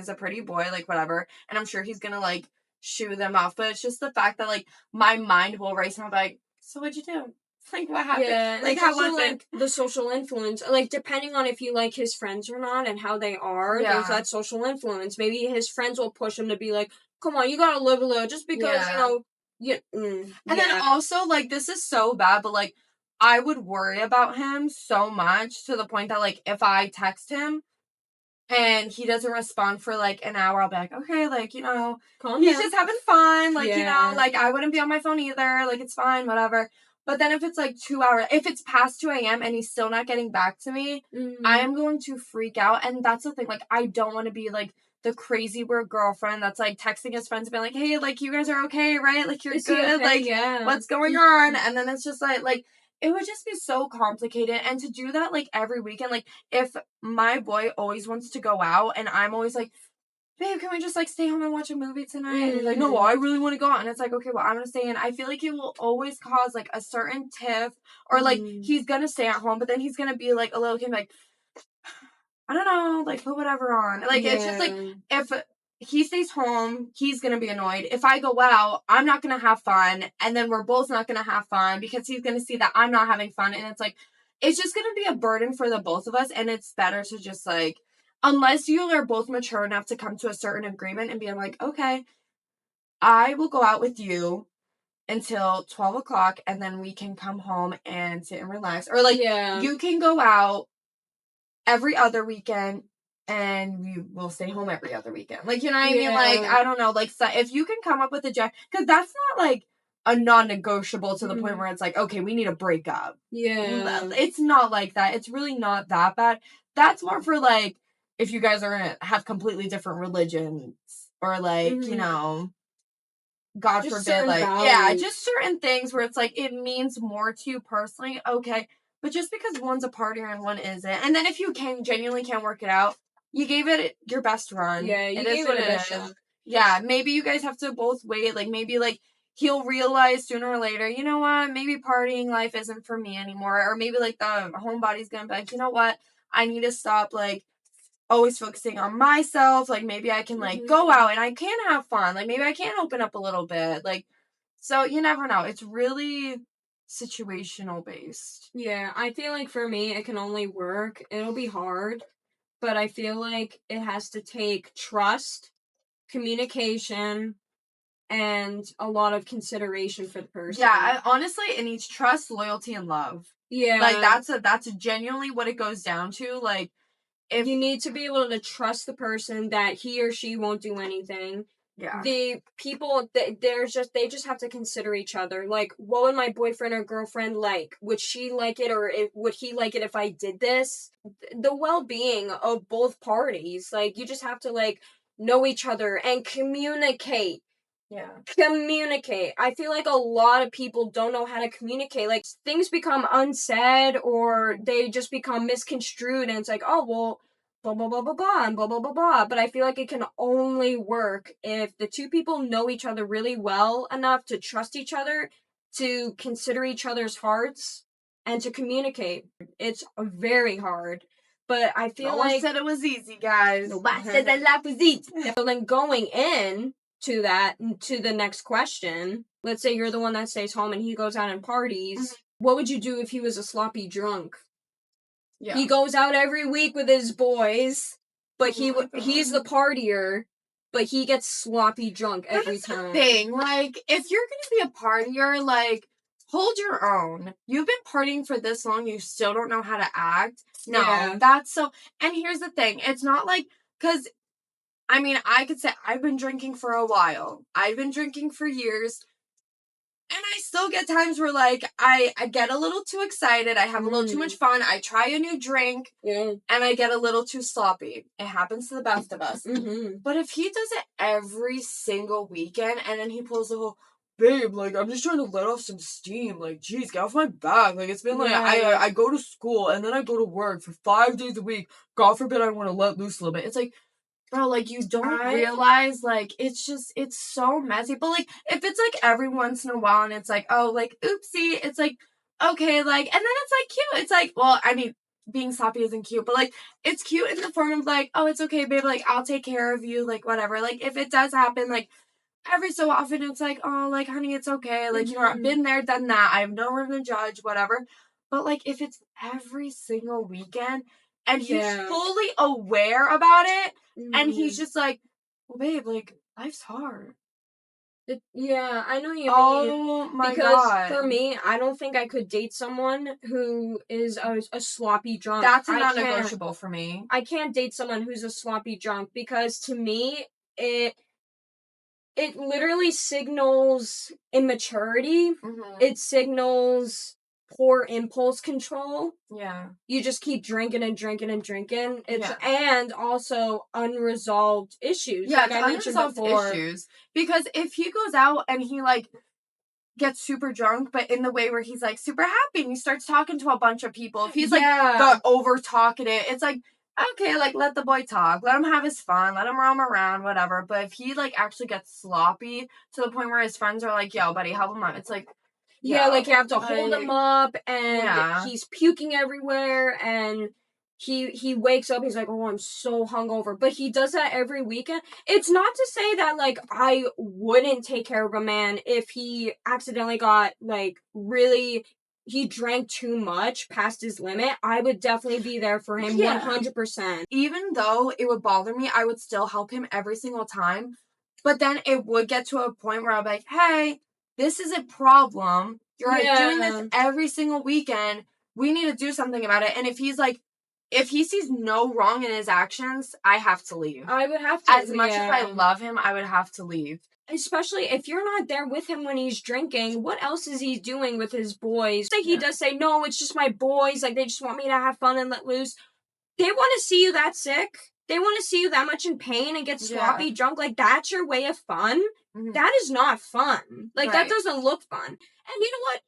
a pretty boy, like, whatever. And I'm sure he's gonna, like, shoo them off. But it's just the fact that, like, my mind will race, and I'm like, so what'd you do? Like, what happened? Yeah, like, how was it? like the social influence, like depending on if you like his friends or not and how they are, there's that social influence. Maybe his friends will push him to be like, "Come on, you gotta live a little," just because you know. Yeah, and then also, like, this is so bad, but, like, I would worry about him so much to the point that, like, if I text him and he doesn't respond for, like, an hour, I'll be like, okay, like, you know, he's just having fun, like, you know, like, I wouldn't be on my phone either, like, it's fine, whatever. But then if it's, like, 2 hours, if it's past 2 a.m. and he's still not getting back to me, I am going to freak out. And that's the thing, like, I don't want to be, like, the crazy weird girlfriend that's, like, texting his friends and being like, hey, like, you guys are okay, right? Like, you're good, like, what's going on? And then it's just, like, it would just be so complicated. And to do that, like, every weekend, like, if my boy always wants to go out and I'm always like, babe, can we just, like, stay home and watch a movie tonight? And he's like, no, I really want to go out. And it's like, okay, well, I'm going to stay in. I feel like it will always cause, like, a certain tiff, or, like, he's going to stay at home, but then he's going to be, like, a little kid, like, I don't know, like, put whatever on. Like, it's just, like, if he stays home, he's going to be annoyed. If I go out, I'm not going to have fun, and then we're both not going to have fun because he's going to see that I'm not having fun, and it's, like, it's just going to be a burden for the both of us, and it's better to just, like, unless you are both mature enough to come to a certain agreement and be like, okay, I will go out with you until 12 o'clock, and then we can come home and sit and relax. Or, like, you can go out every other weekend, and we will stay home every other weekend. Like, you know what I mean? Like, I don't know. Like, so if you can come up with a because that's not, like, a non-negotiable to the point where it's like, okay, we need to break up. Yeah. It's not like that. It's really not that bad. That's more for, like, if you guys are have completely different religions, or, like, you know, God just forbid, like, values. just certain things where it's like, it means more to you personally, okay. But just because one's a partier and one isn't, and then if you genuinely can't work it out, you gave it your best run. Yeah, you gave it a best shot. Yeah, maybe you guys have to both wait. Like, maybe, like, he'll realize sooner or later, you know what, maybe partying life isn't for me anymore. Or maybe, like, the homebody's gonna be like, you know what, I need to stop, like, always focusing on myself. Like, maybe I can, like, go out and I can have fun. Like, maybe I can open up a little bit. Like, so you never know. It's really situational based. Yeah, I feel like for me, it can only work. It'll be hard, but I feel like it has to take trust, communication, and a lot of consideration for the person. Yeah, honestly, it needs trust, loyalty, and love. Yeah. Like, that's genuinely what it goes down to. Like, if you need to be able to trust the person that he or she won't do anything. Yeah. The people they just have to consider each other. Like, what would my boyfriend or girlfriend like? Would she like it, or would he like it if I did this? The well-being of both parties. Like, you just have to, like, know each other and communicate. Yeah. Communicate. I feel like a lot of people don't know how to communicate. Like, things become unsaid, or they just become misconstrued, and it's like, oh, well, blah, blah, blah, blah, blah, and blah, blah, blah, blah. But I feel like it can only work if the two people know each other really well enough to trust each other, to consider each other's hearts, and to communicate. It's very hard. But I feel like... No one said it was easy, guys. Nobody said that life was easy. So then going in to the next question, let's say you're the one that stays home and he goes out and parties, what would you do if he was a sloppy drunk? Yeah. He goes out every week with his boys, but he's the partier, but he gets sloppy drunk every time. Thing, like, if you're gonna be a partier, like, hold your own. You've been partying for this long, you still don't know how to act. No, Yeah. that's so. And here's the thing, it's not like, because I mean, I could say I've been drinking for a while. I've been drinking for years. And I still get times where, like, I get a little too excited. I have a little too much fun. I try a new drink. Yeah. And I get a little too sloppy. It happens to the best of us. Mm-hmm. But if he does it every single weekend, and then he pulls the whole, babe, like, I'm just trying to let off some steam. Like, geez, get off my back. Like, it's been like, I go to school, and then I go to work for 5 days a week. God forbid I want to let loose a little bit. It's like, bro, like, you don't realize, like, it's so messy. But, like, if it's, like, every once in a while and it's, like, oh, like, oopsie, it's, like, okay, like, and then it's, like, cute. It's, like, well, I mean, being sloppy isn't cute, but, like, it's cute in the form of, like, oh, it's okay, babe, like, I'll take care of you, like, whatever. Like, if it does happen, like, every so often it's, like, oh, like, honey, it's okay. Like, you know, I've been there, done that. I have no room to judge, whatever. But, like, if it's every single weekend and he's fully aware about it, and he's just like, well, babe, like, life's hard. Yeah, I know what you mean. Oh my God. For me, I don't think I could date someone who is a sloppy drunk. That's a non-negotiable for me. I can't date someone who's a sloppy drunk because to me, it literally signals immaturity. Mm-hmm. It signals poor impulse control. Yeah. You just keep drinking and drinking and drinking. Yeah. And also unresolved issues. Yeah, like I mentioned unresolved before. issues. Because if he goes out and he, like, gets super drunk, but in the way where he's, like, super happy and he starts talking to a bunch of people, if he's, like, the over-talking it, it's like, okay, like, let the boy talk. Let him have his fun. Let him roam around, whatever. But if he, like, actually gets sloppy to the point where his friends are like, yo, buddy, help him out. It's like, yeah, like you have to hold him up, and he's puking everywhere, and he wakes up, he's like, oh, I'm so hungover. But he does that every weekend. It's not to say that, like, I wouldn't take care of a man if he accidentally got, like, really, he drank too much past his limit. I would definitely be there for him 100%. Even though it would bother me, I would still help him every single time. But then it would get to a point where I'll be like, hey, this is a problem. You're doing this every single weekend. We need to do something about it. And if he's like, if he sees no wrong in his actions, I have to leave. I would have to. As much as I love him, I would have to leave. Especially if you're not there with him when he's drinking, what else is he doing with his boys? Say he does say, no, it's just my boys. Like, they just want me to have fun and let loose. They want to see you that sick. They want to see you that much in pain and get sloppy drunk. Like, that's your way of fun. Mm-hmm. That is not fun. Like, that doesn't look fun. And you know what?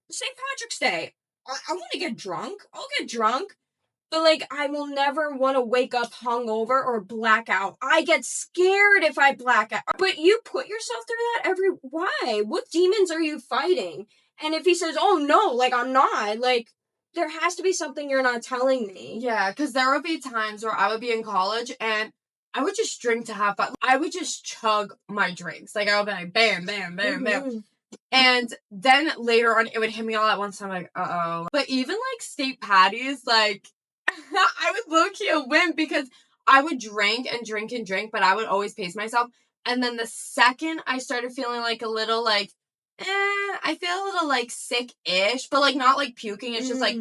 St. Patrick's Day. I want to get drunk. I'll get drunk. But, like, I will never want to wake up hungover or black out. I get scared if I black out. But you put yourself through that why? What demons are you fighting? And if he says, oh, no, like, I'm not, like, there has to be something you're not telling me. Yeah, because there would be times where I would be in college and I would just drink to have fun. I would just chug my drinks. Like, I would be like, bam, bam, bam, bam. And then later on, it would hit me all at once. I'm like, uh-oh. But even, like, State Patties, like, I would low-key a wimp because I would drink and drink and drink, but I would always pace myself. And then the second I started feeling, like, a little, like, I feel a little, like, sick-ish, but, like, not, like, puking. It's just, like,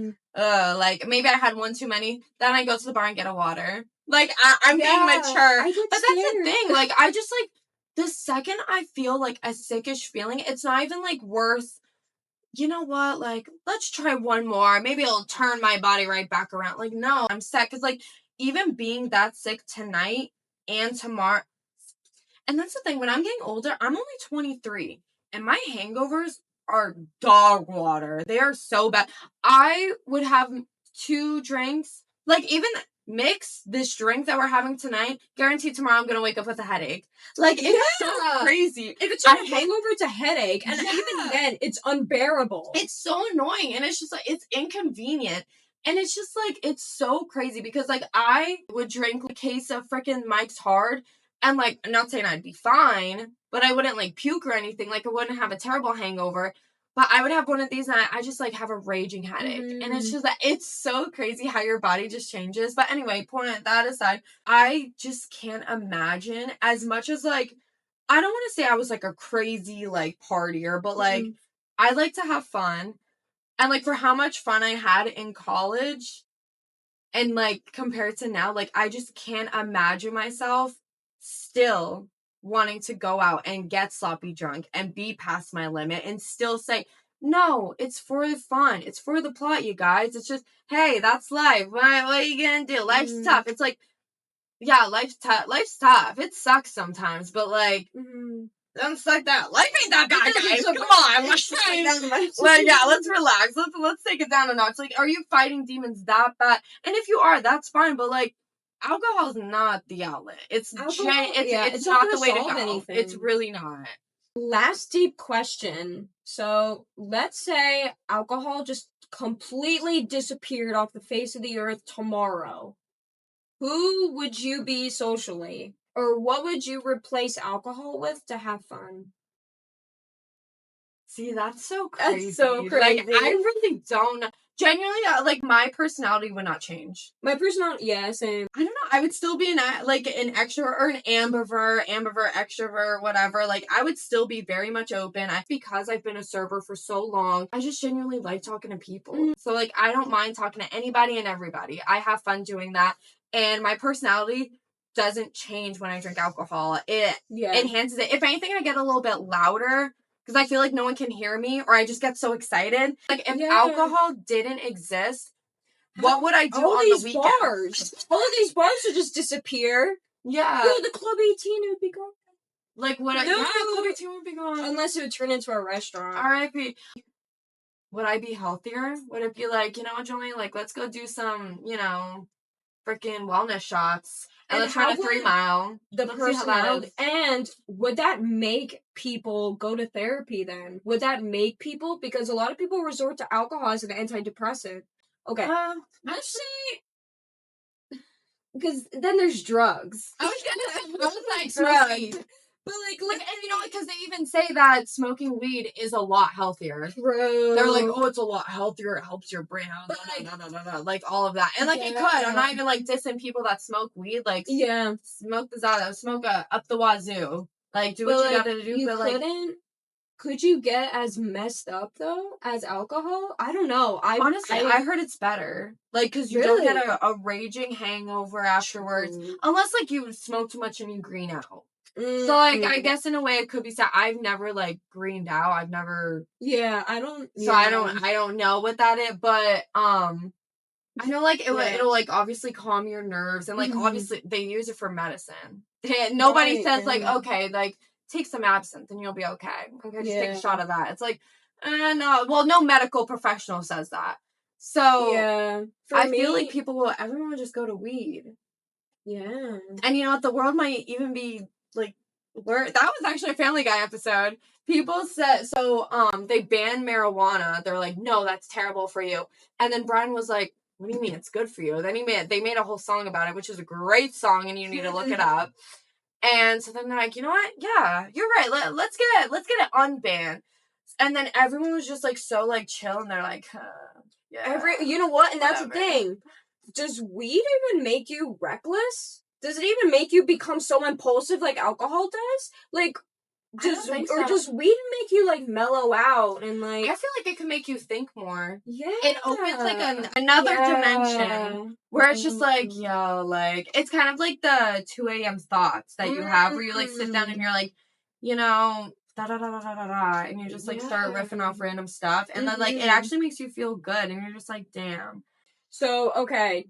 maybe I had one too many. Then I go to the bar and get a water. Like, I'm being mature. But that's the thing. Like, I just, like, the second I feel, like, a sickish feeling, it's not even, like, worth, you know what, like, let's try one more. Maybe it'll turn my body right back around. Like, no, I'm set. Because, like, even being that sick tonight and tomorrow. And that's the thing. When I'm getting older, I'm only 23. And my hangovers are dog water. They are so bad. I would have 2 drinks. Like, even mix this drink that we're having tonight, guaranteed tomorrow I'm going to wake up with a headache. Like, it's so crazy. If it's a hangover, it's a headache. And even then, it's unbearable. It's so annoying. And it's just, like, it's inconvenient. And it's just, like, it's so crazy. Because, like, I would drink a case of freaking Mike's Hard. And, like, I'm not saying I'd be fine, but I wouldn't, like, puke or anything. Like, I wouldn't have a terrible hangover. But I would have one of these and I just like have a raging headache. And it's just that it's so crazy how your body just changes. But anyway, point that aside, I just can't imagine as much as like, I don't want to say I was like a crazy like partier, but like I like to have fun. And like for how much fun I had in college and like compared to now, like I just can't imagine myself still wanting to go out and get sloppy drunk and be past my limit and still say, no, it's for the fun. It's for the plot, you guys. It's just, hey, that's life. What are you gonna do? Life's tough. It's like, yeah, life's tough. Life's tough. It sucks sometimes, but like, don't suck that. Life ain't that bad, guys. Come on, let's relax. Let's take it down a notch. Like, are you fighting demons that bad? And if you are, that's fine. But like, alcohol's not the outlet. It's not the way to go. Anything. It's really not. Last deep question. So let's say alcohol just completely disappeared off the face of the earth tomorrow. Who would you be socially? Or what would you replace alcohol with to have fun? See, that's so crazy. That's so crazy. Like, I really don't know. Genuinely, like, my personality would not change. My personality, yeah, same. I don't know. I would still be an extrovert or an ambivert, extrovert, whatever. Like, I would still be very much open. Because I've been a server for so long, I just genuinely like talking to people. So, like, I don't mind talking to anybody and everybody. I have fun doing that. And my personality doesn't change when I drink alcohol. It enhances it. If anything, I get a little bit louder because I feel like no one can hear me or I just get so excited. Like, if alcohol didn't exist, what would I do on the weekend? All of these bars would just disappear. Yeah. No, the Club 18 would be gone. Like, Club 18 would be gone. Unless it would turn into a restaurant. R.I.P. Would I be healthier? Would it be like, you know what, Joey? Like, let's go do some, freaking wellness shots. And let's run a 3-mile. And would that make people go to therapy then? Would that make people? Because a lot of people resort to alcohol as an antidepressant. Okay. Let's see. Because then there's drugs. I was like drugs. But and because they even say that smoking weed is a lot healthier. True. They're like, oh, it's a lot healthier. It helps your brain out. Like all of that. And it could. I'm not even dissing people that smoke weed. Like, smoke the Zada, smoke up the wazoo. Like, do what you gotta do. You couldn't. Could you get as messed up though as alcohol? I don't know. Honestly, I heard it's better. Like, because you don't get a raging hangover afterwards, unless you smoke too much and you green out. So I guess in a way it could be sad. I've never greened out. I've never. Yeah, I don't. So I don't know what that is, but I know it'll obviously calm your nerves and obviously they use it for medicine. Nobody says okay take some absinthe and you'll be okay. Okay, just take a shot of that. It's no. Well, no medical professional says that. So I feel like everyone will just go to weed. Yeah. And you know what? The world might even be that was actually a Family Guy episode. People said they banned marijuana. They're like, no, that's terrible for you. And then Brian was like, what do you mean it's good for you? Then they made a whole song about it, which is a great song, and you need to look it up. And so then they're like, you know what? Yeah, you're right. Let's get it unbanned. And then everyone was just so chill, and they're like, yeah. You know what? And that's the thing. Does weed even make you reckless? Does it even make you become so impulsive like alcohol does? Does weed make you mellow out and I feel like it can make you think more. Yeah. It opens another dimension where it's just it's kind of like the 2 a.m. thoughts that you have where you sit down and you're da da da da da da and you just start riffing off random stuff and then it actually makes you feel good and you're just damn. So okay.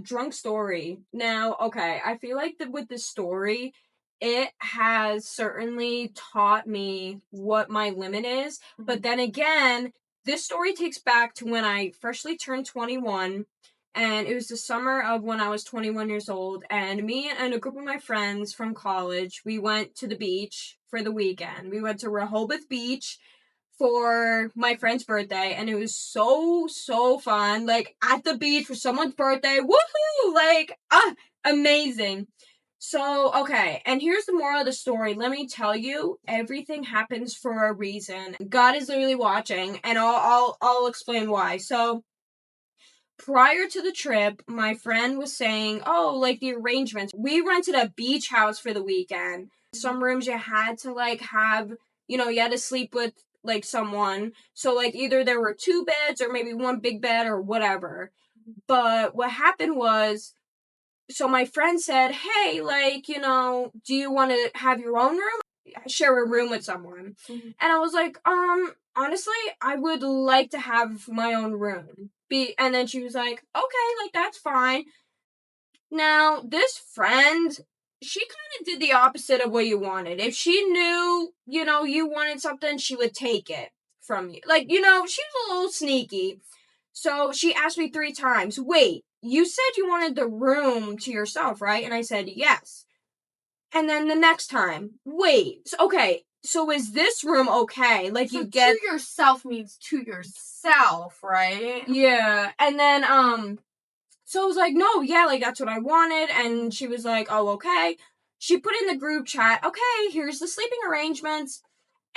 Drunk story. Now, okay, I feel like with the story, it has certainly taught me what my limit is. But then again, this story takes back to when I freshly turned 21. And it was the summer of when I was 21 years old. And me and a group of my friends from college, we went to the beach for the weekend. We went to Rehoboth Beach for my friend's birthday, and it was so fun. At the beach for someone's birthday, woohoo! Amazing. So, okay, and here's the moral of the story. Let me tell you, everything happens for a reason. God is literally watching, and I'll explain why. So, prior to the trip, my friend was saying, oh, like the arrangements. We rented a beach house for the weekend. Some rooms you had to like have, you had to sleep with like someone. So like either there were 2 beds or maybe one big bed or whatever. But what happened was, so my friend said, hey, like, do you want to have your own room? Share a room with someone. And I was like, honestly, I would like to have my own room. And then she was like, okay, like, that's fine. Now, this friend, she kind of did the opposite of what you wanted. If she knew, you wanted something, she would take it from you. Like, she was a little sneaky. So she asked me 3 times, wait, you said you wanted the room to yourself, right? And I said, yes. And then the next time, wait, okay, so is this room okay? Like, so you get... to yourself means to yourself, right? Yeah. And then, so I was like, no, yeah, like, that's what I wanted. And she was like, oh, okay. She put in the group chat, okay, here's the sleeping arrangements.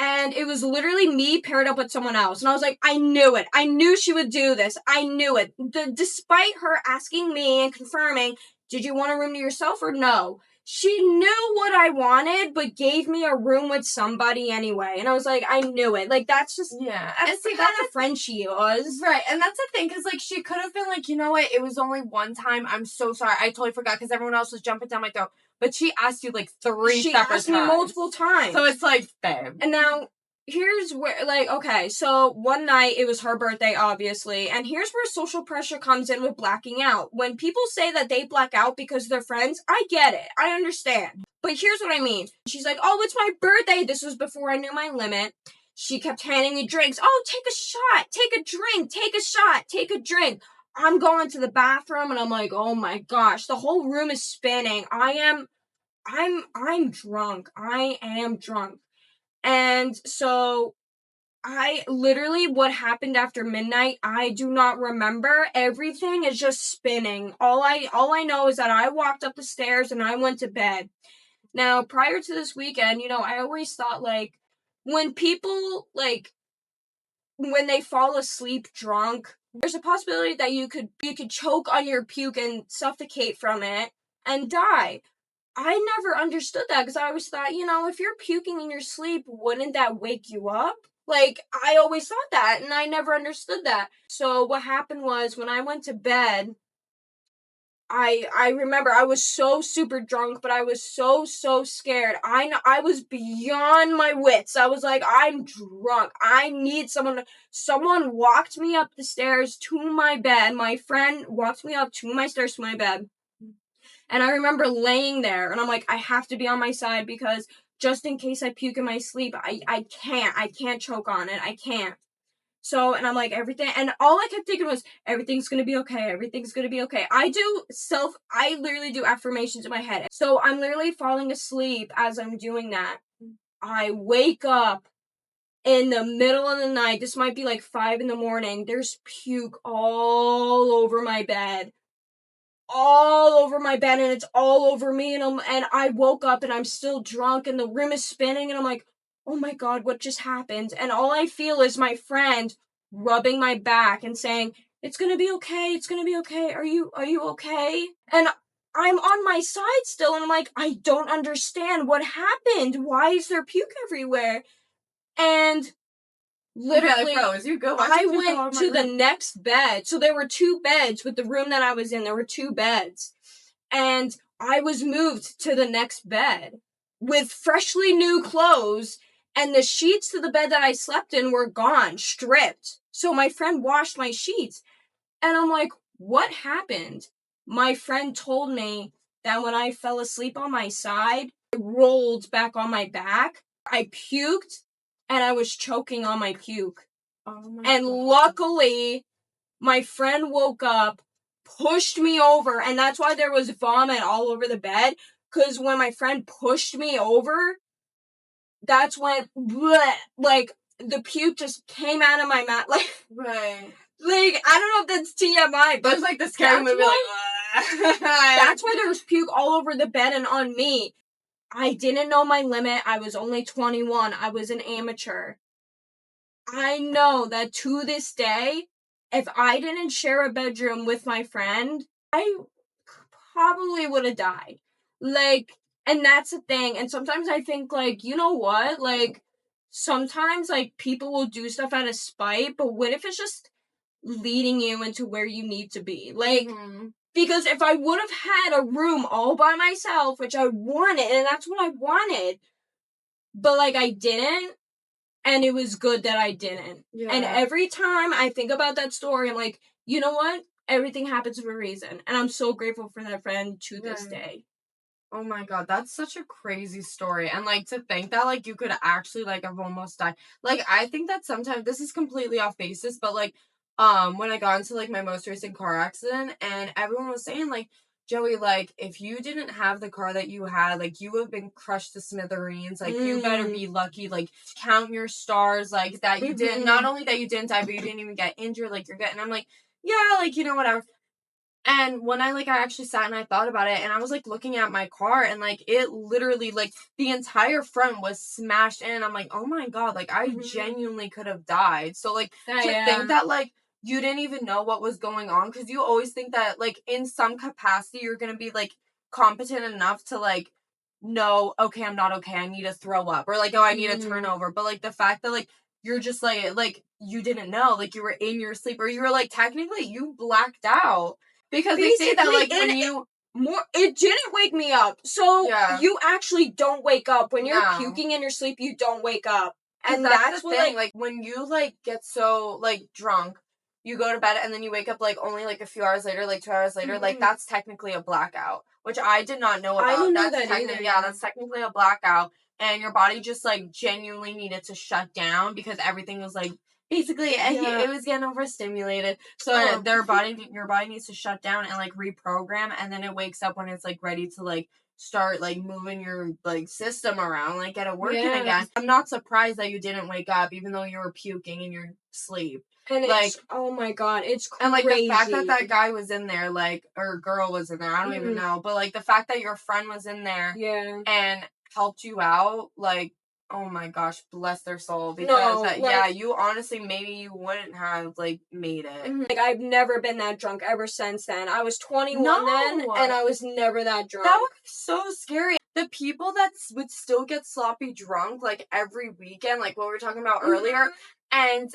And it was literally me paired up with someone else. And I was like, I knew it. I knew she would do this. I knew it. Despite her asking me and confirming, did you want a room to yourself or no? She knew what I wanted, but gave me a room with somebody anyway. And I was like, I knew it. Like, that's just... Yeah. That's the kind of friend she was. Right, and that's the thing, because, like, she could have been like, you know what, it was only one time, I'm so sorry, I totally forgot, because everyone else was jumping down my throat. But she asked you, like, 3 She separate asked times. me multiple times. So it's like, babe. And now, here's where, like, okay, so one night, it was her birthday, obviously, and here's where social pressure comes in with blacking out. When people say that they black out because they're friends, I get it. I understand. But here's what I mean. She's like, oh, it's my birthday. This was before I knew my limit. She kept handing me drinks. Oh, take a shot. Take a drink. Take a shot. Take a drink. I'm going to the bathroom, and I'm like, oh my gosh, the whole room is spinning. I'm drunk. I am drunk. And so I literally, what happened after midnight, I do not remember. Everything is just spinning. All I know is that I walked up the stairs and I went to bed. Now, prior to this weekend, I always thought, like, when people, like, when they fall asleep drunk, there's a possibility that you could choke on your puke and suffocate from it and die. I never understood that, because I always thought, if you're puking in your sleep, wouldn't that wake you up? Like, I always thought that, and I never understood that. So what happened was, when I went to bed, I remember I was so super drunk, but I was so scared. I was beyond my wits. I was like, I'm drunk. I need someone. Someone walked me up the stairs to my bed. My friend walked me up to my stairs to my bed. And I remember laying there, and I'm like, I have to be on my side, because just in case I puke in my sleep, I can't choke on it. I can't. So, and I'm like, everything, and all I kept thinking was, everything's gonna be okay, everything's gonna be okay. I literally do affirmations in my head. So I'm literally falling asleep as I'm doing that. I wake up in the middle of the night. This might be like 5 a.m. There's puke all over my bed. All over my bed, and it's all over me, and I woke up and I'm still drunk, and the room is spinning, and I'm like, oh my god, what just happened? And all I feel is my friend rubbing my back and saying, it's gonna be okay, it's gonna be okay, are you okay? And I'm on my side still, and I'm like, I don't understand what happened. Why is there puke everywhere? And literally, I went to the next bed. So there were 2 beds with the room that I was in. There were 2 beds. And I was moved to the next bed with freshly new clothes. And the sheets to the bed that I slept in were gone, stripped. So my friend washed my sheets. And I'm like, what happened? My friend told me that when I fell asleep on my side, I rolled back on my back. I puked. And I was choking on my puke. Oh my and God. Luckily, my friend woke up, pushed me over, and that's why there was vomit all over the bed. Because when my friend pushed me over, that's when, bleh, like, the puke just came out of my mouth. Like, right. Like, I don't know if that's TMI, but it's like the scary movie, like, That's why there was puke all over the bed and on me. I didn't know my limit. I was only 21. I was an amateur. I know that to this day, if I didn't share a bedroom with my friend, I probably would have died. Like, and that's the thing. And sometimes I think, like, you know what? Like, sometimes, like, people will do stuff out of spite, but what if it's just leading you into where you need to be? Like, because if I would have had a room all by myself, which I wanted, and that's what I wanted, but, like, I didn't, and it was good that I didn't. Yeah. And every time I think about that story, I'm like, you know what? Everything happens for a reason. And I'm so grateful for that friend to this day. Oh my god, that's such a crazy story. And, like, to think that, like, you could actually, like, have almost died. Like, I think that sometimes, this is completely off basis, but, like, when I got into, like, my most recent car accident, and everyone was saying, like, Joey, like, if you didn't have the car that you had, like, you would have been crushed to smithereens. Like, you better be lucky. Like, count your stars. Like, that you didn't, not only that you didn't die, but you didn't even get injured. Like, you're good. And I'm like, yeah, like, you know, whatever. And when I actually sat and I thought about it, and I was, like, looking at my car, and, like, it literally, like, the entire front was smashed in. I'm like, oh my god, like, I genuinely could have died. So, like, to think that, like, you didn't even know what was going on, because you always think that, like, in some capacity, you're gonna be, like, competent enough to, like, know, okay, I'm not okay, I need to throw up, or, like, oh, I need to turn over. But, like, the fact that, like, you're just, like, you didn't know, like, you were in your sleep, or you were, like, technically, you blacked out. Because they say that, like, when you... It didn't wake me up. So, you actually don't wake up. When you're puking in your sleep, you don't wake up. And that's the thing, like, when you, like, get so, like, drunk, you go to bed, and then you wake up, like, only, like, a few hours later, like, 2 hours later, like, that's technically a blackout. Which I did not know about. I didn't know that either. Yeah, that's technically a blackout. And your body just, like, genuinely needed to shut down, because everything was, like, basically, it was getting overstimulated. So your body needs to shut down and, like, reprogram, and then it wakes up when it's, like, ready to, like, start, like, moving your, like, system around, like, get it working again. I'm not surprised that you didn't wake up, even though you were puking in your sleep. And like, oh my god, it's crazy. And, like, the fact that that guy was in there, like, or girl was in there, I don't even know, but, like, the fact that your friend was in there and helped you out, like, oh my gosh, bless their soul. Because, you honestly, maybe you wouldn't have, like, made it. Like, I've never been that drunk ever since then. I was 21 then, and I was never that drunk. That would be so scary. The people that would still get sloppy drunk, like, every weekend, like what we were talking about earlier, and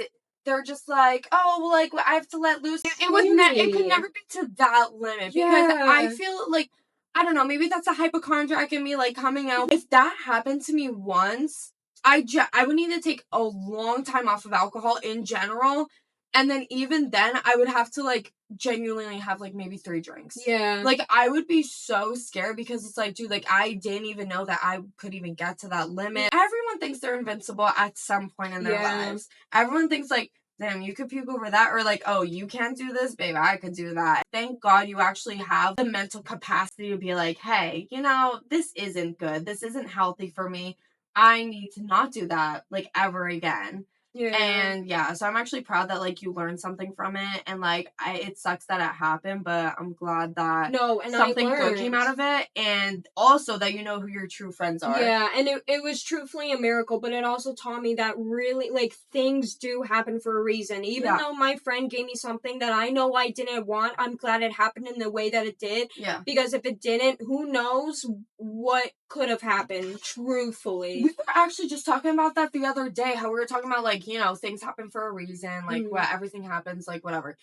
they're just like, oh, like, I have to let loose. It could never be to that limit, because I feel like, I don't know, maybe that's a hypochondriac in me, like, coming out. If that happened to me once, I would need to take a long time off of alcohol in general, and then even then, I would have to, like, genuinely have, like, maybe 3 drinks. Yeah. Like, I would be so scared, because it's like, dude, like, I didn't even know that I could even get to that limit. Everyone thinks they're invincible at some point in their lives. Everyone thinks, like, damn, you could puke over that, or, like, oh, you can't do this, babe, I could do that. Thank God you actually have the mental capacity to be like, hey, you know, this isn't good. This isn't healthy for me. I need to not do that, like, ever again. And so I'm actually proud that, like, you learned something from it, and, like, it sucks that it happened, but I'm glad that something good came out of it, and also that you know who your true friends are. Yeah, and it was truthfully a miracle, but it also taught me that really, like, things do happen for a reason. Even though my friend gave me something that I know I didn't want, I'm glad it happened in the way that it did. Yeah. Because if it didn't, who knows what could have happened, truthfully. We were actually just talking about that the other day, how we were talking about, like, you know, things happen for a reason, like, what, everything happens, like, whatever.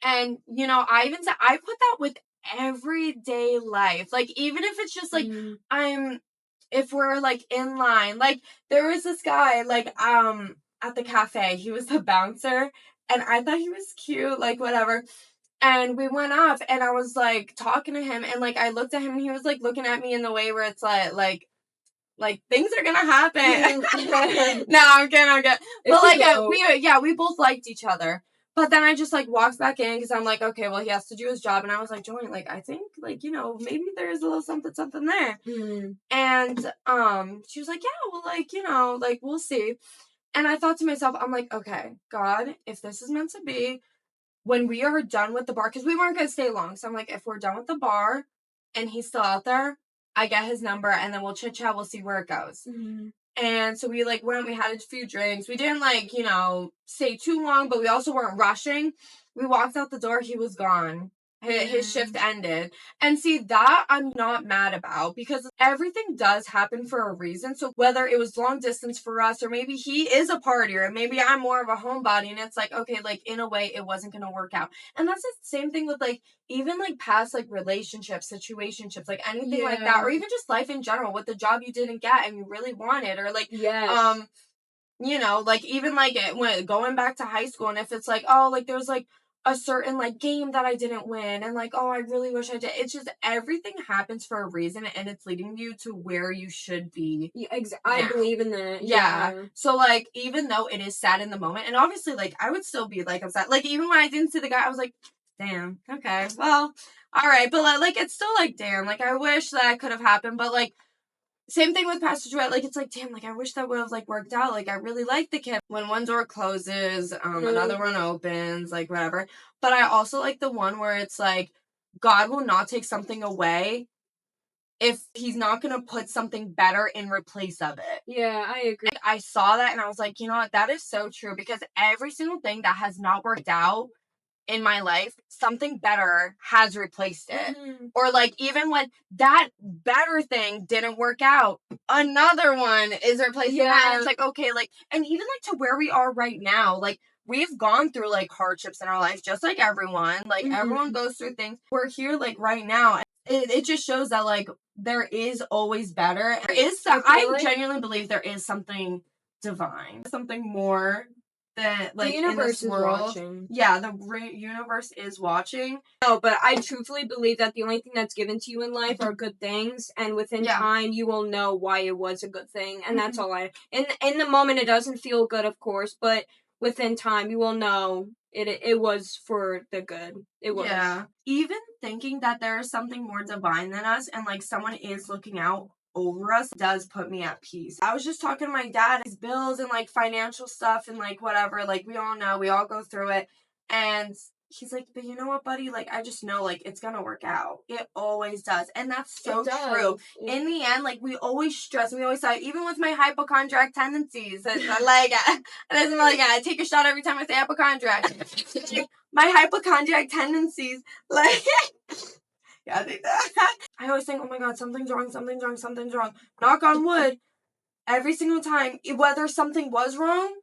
And, you know, I even said, I put that with everyday life. Like, even if it's just, like, if we're, like, in line, like, there was this guy, like, at the cafe, he was the bouncer, and I thought he was cute, like, whatever. And we went up, and I was, like, talking to him, and, like, I looked at him, and he was, like, looking at me in the way where it's, like, things are gonna happen. No, I'm kidding. But, like, we both liked each other. But then I just, like, walked back in, because I'm like, okay, well, he has to do his job. And I was like, Joey, like, I think, like, you know, maybe there's a little something there. And, she was like, yeah, well, like, you know, like, we'll see. And I thought to myself, I'm like, okay, God, if this is meant to be, when we are done with the bar, because we weren't going to stay long. So I'm like, if we're done with the bar and he's still out there, I get his number and then we'll chit chat. We'll see where it goes. Mm-hmm. And so we like went, we had a few drinks. We didn't like, you know, stay too long, but we also weren't rushing. We walked out the door. He was gone. His shift ended. And see, that I'm not mad about because everything does happen for a reason. So whether it was long distance for us or maybe he is a partier and maybe I'm more of a homebody and it's like, okay, like in a way it wasn't going to work out. And that's the same thing with like even like past like relationships, situationships, like anything like that, or even just life in general with the job you didn't get and you really wanted, or like, you know, like even like when going back to high school and if it's like, oh, like there's like a certain like game that I didn't win and like, oh, I really wish I did. It's just everything happens for a reason and it's leading you to where you should be. I believe in that. Yeah. So like even though it is sad in the moment, and obviously like I would still be like upset. Like even when I didn't see the guy, I was like, damn, okay, well, all right. But like it's still like, damn, like I wish that could have happened. But like same thing with Pastor Duet. Like, it's like, damn, like, I wish that would have, like, worked out. Like, I really like the kid. When one door closes, another one opens, like, whatever. But I also like the one where it's like, God will not take something away if he's not going to put something better in replace of it. Yeah, I agree. I saw that and I was like, you know what? That is so true because every single thing that has not worked out in my life, something better has replaced it. Mm-hmm. Or like even when that better thing didn't work out, another one is replacing that. And it's like, okay, like, and even like to where we are right now, like we've gone through like hardships in our life, just like everyone. Like everyone goes through things. We're here like right now. It just shows that like there is always better. There is I genuinely believe there is something divine, something more that like the universe in this is world. watching. Yeah, the universe is watching. No, but I truthfully believe that the only thing that's given to you in life are good things, and within time you will know why it was a good thing, and that's all I. In the moment, it doesn't feel good, of course, but within time you will know it was for the good. It was. Yeah. Even thinking that there is something more divine than us, and like someone is looking out over us does put me at peace. I was just talking to my dad, his bills and like financial stuff and like whatever, like we all know, we all go through it. And he's like, but you know what, buddy? Like, I just know like it's gonna work out. It always does. And that's so true. Yeah. In the end, like we always stress, we always say, even with my hypochondriac tendencies, like I take a shot every time I say hypochondriac. My hypochondriac tendencies, like yeah, I think that. I always think, oh my god, something's wrong, something's wrong, something's wrong. Knock on wood. Every single time, whether something was wrong,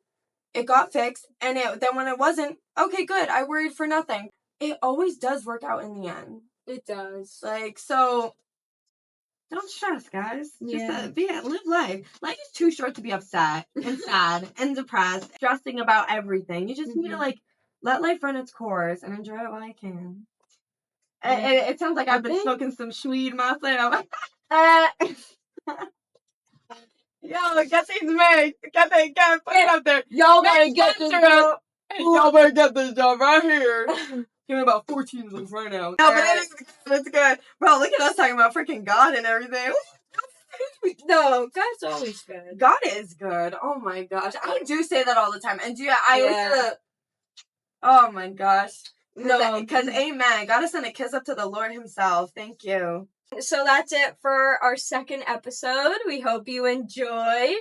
it got fixed, and then when it wasn't, okay, good. I worried for nothing. It always does work out in the end. It does. Like, so don't stress, guys. Yeah. Just live life. Life is too short to be upset and sad and depressed, stressing about everything. You just need to like let life run its course and enjoy it while you can. It sounds like I've been smoking some weed myself. Yo, get these made. Get put it up there. Y'all better get this job. Y'all better get this job right here. Give me about 14 of those right now. No, but it's good. Bro, look at us talking about freaking God and everything. No, God's always good. God is good. Oh my gosh. I do say that all the time. And oh my gosh. No. Because amen. Gotta send a kiss up to the Lord himself. Thank you. So that's it for our second episode. We hope you enjoyed.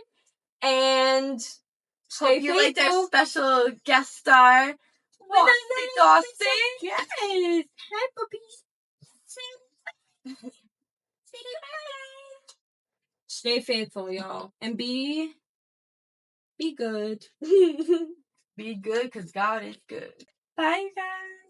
And hope you liked our special guest star. Dawson. Yes. Hi, puppies. Stay faithful, y'all. And be good. Be good, because God is good. Bye, guys.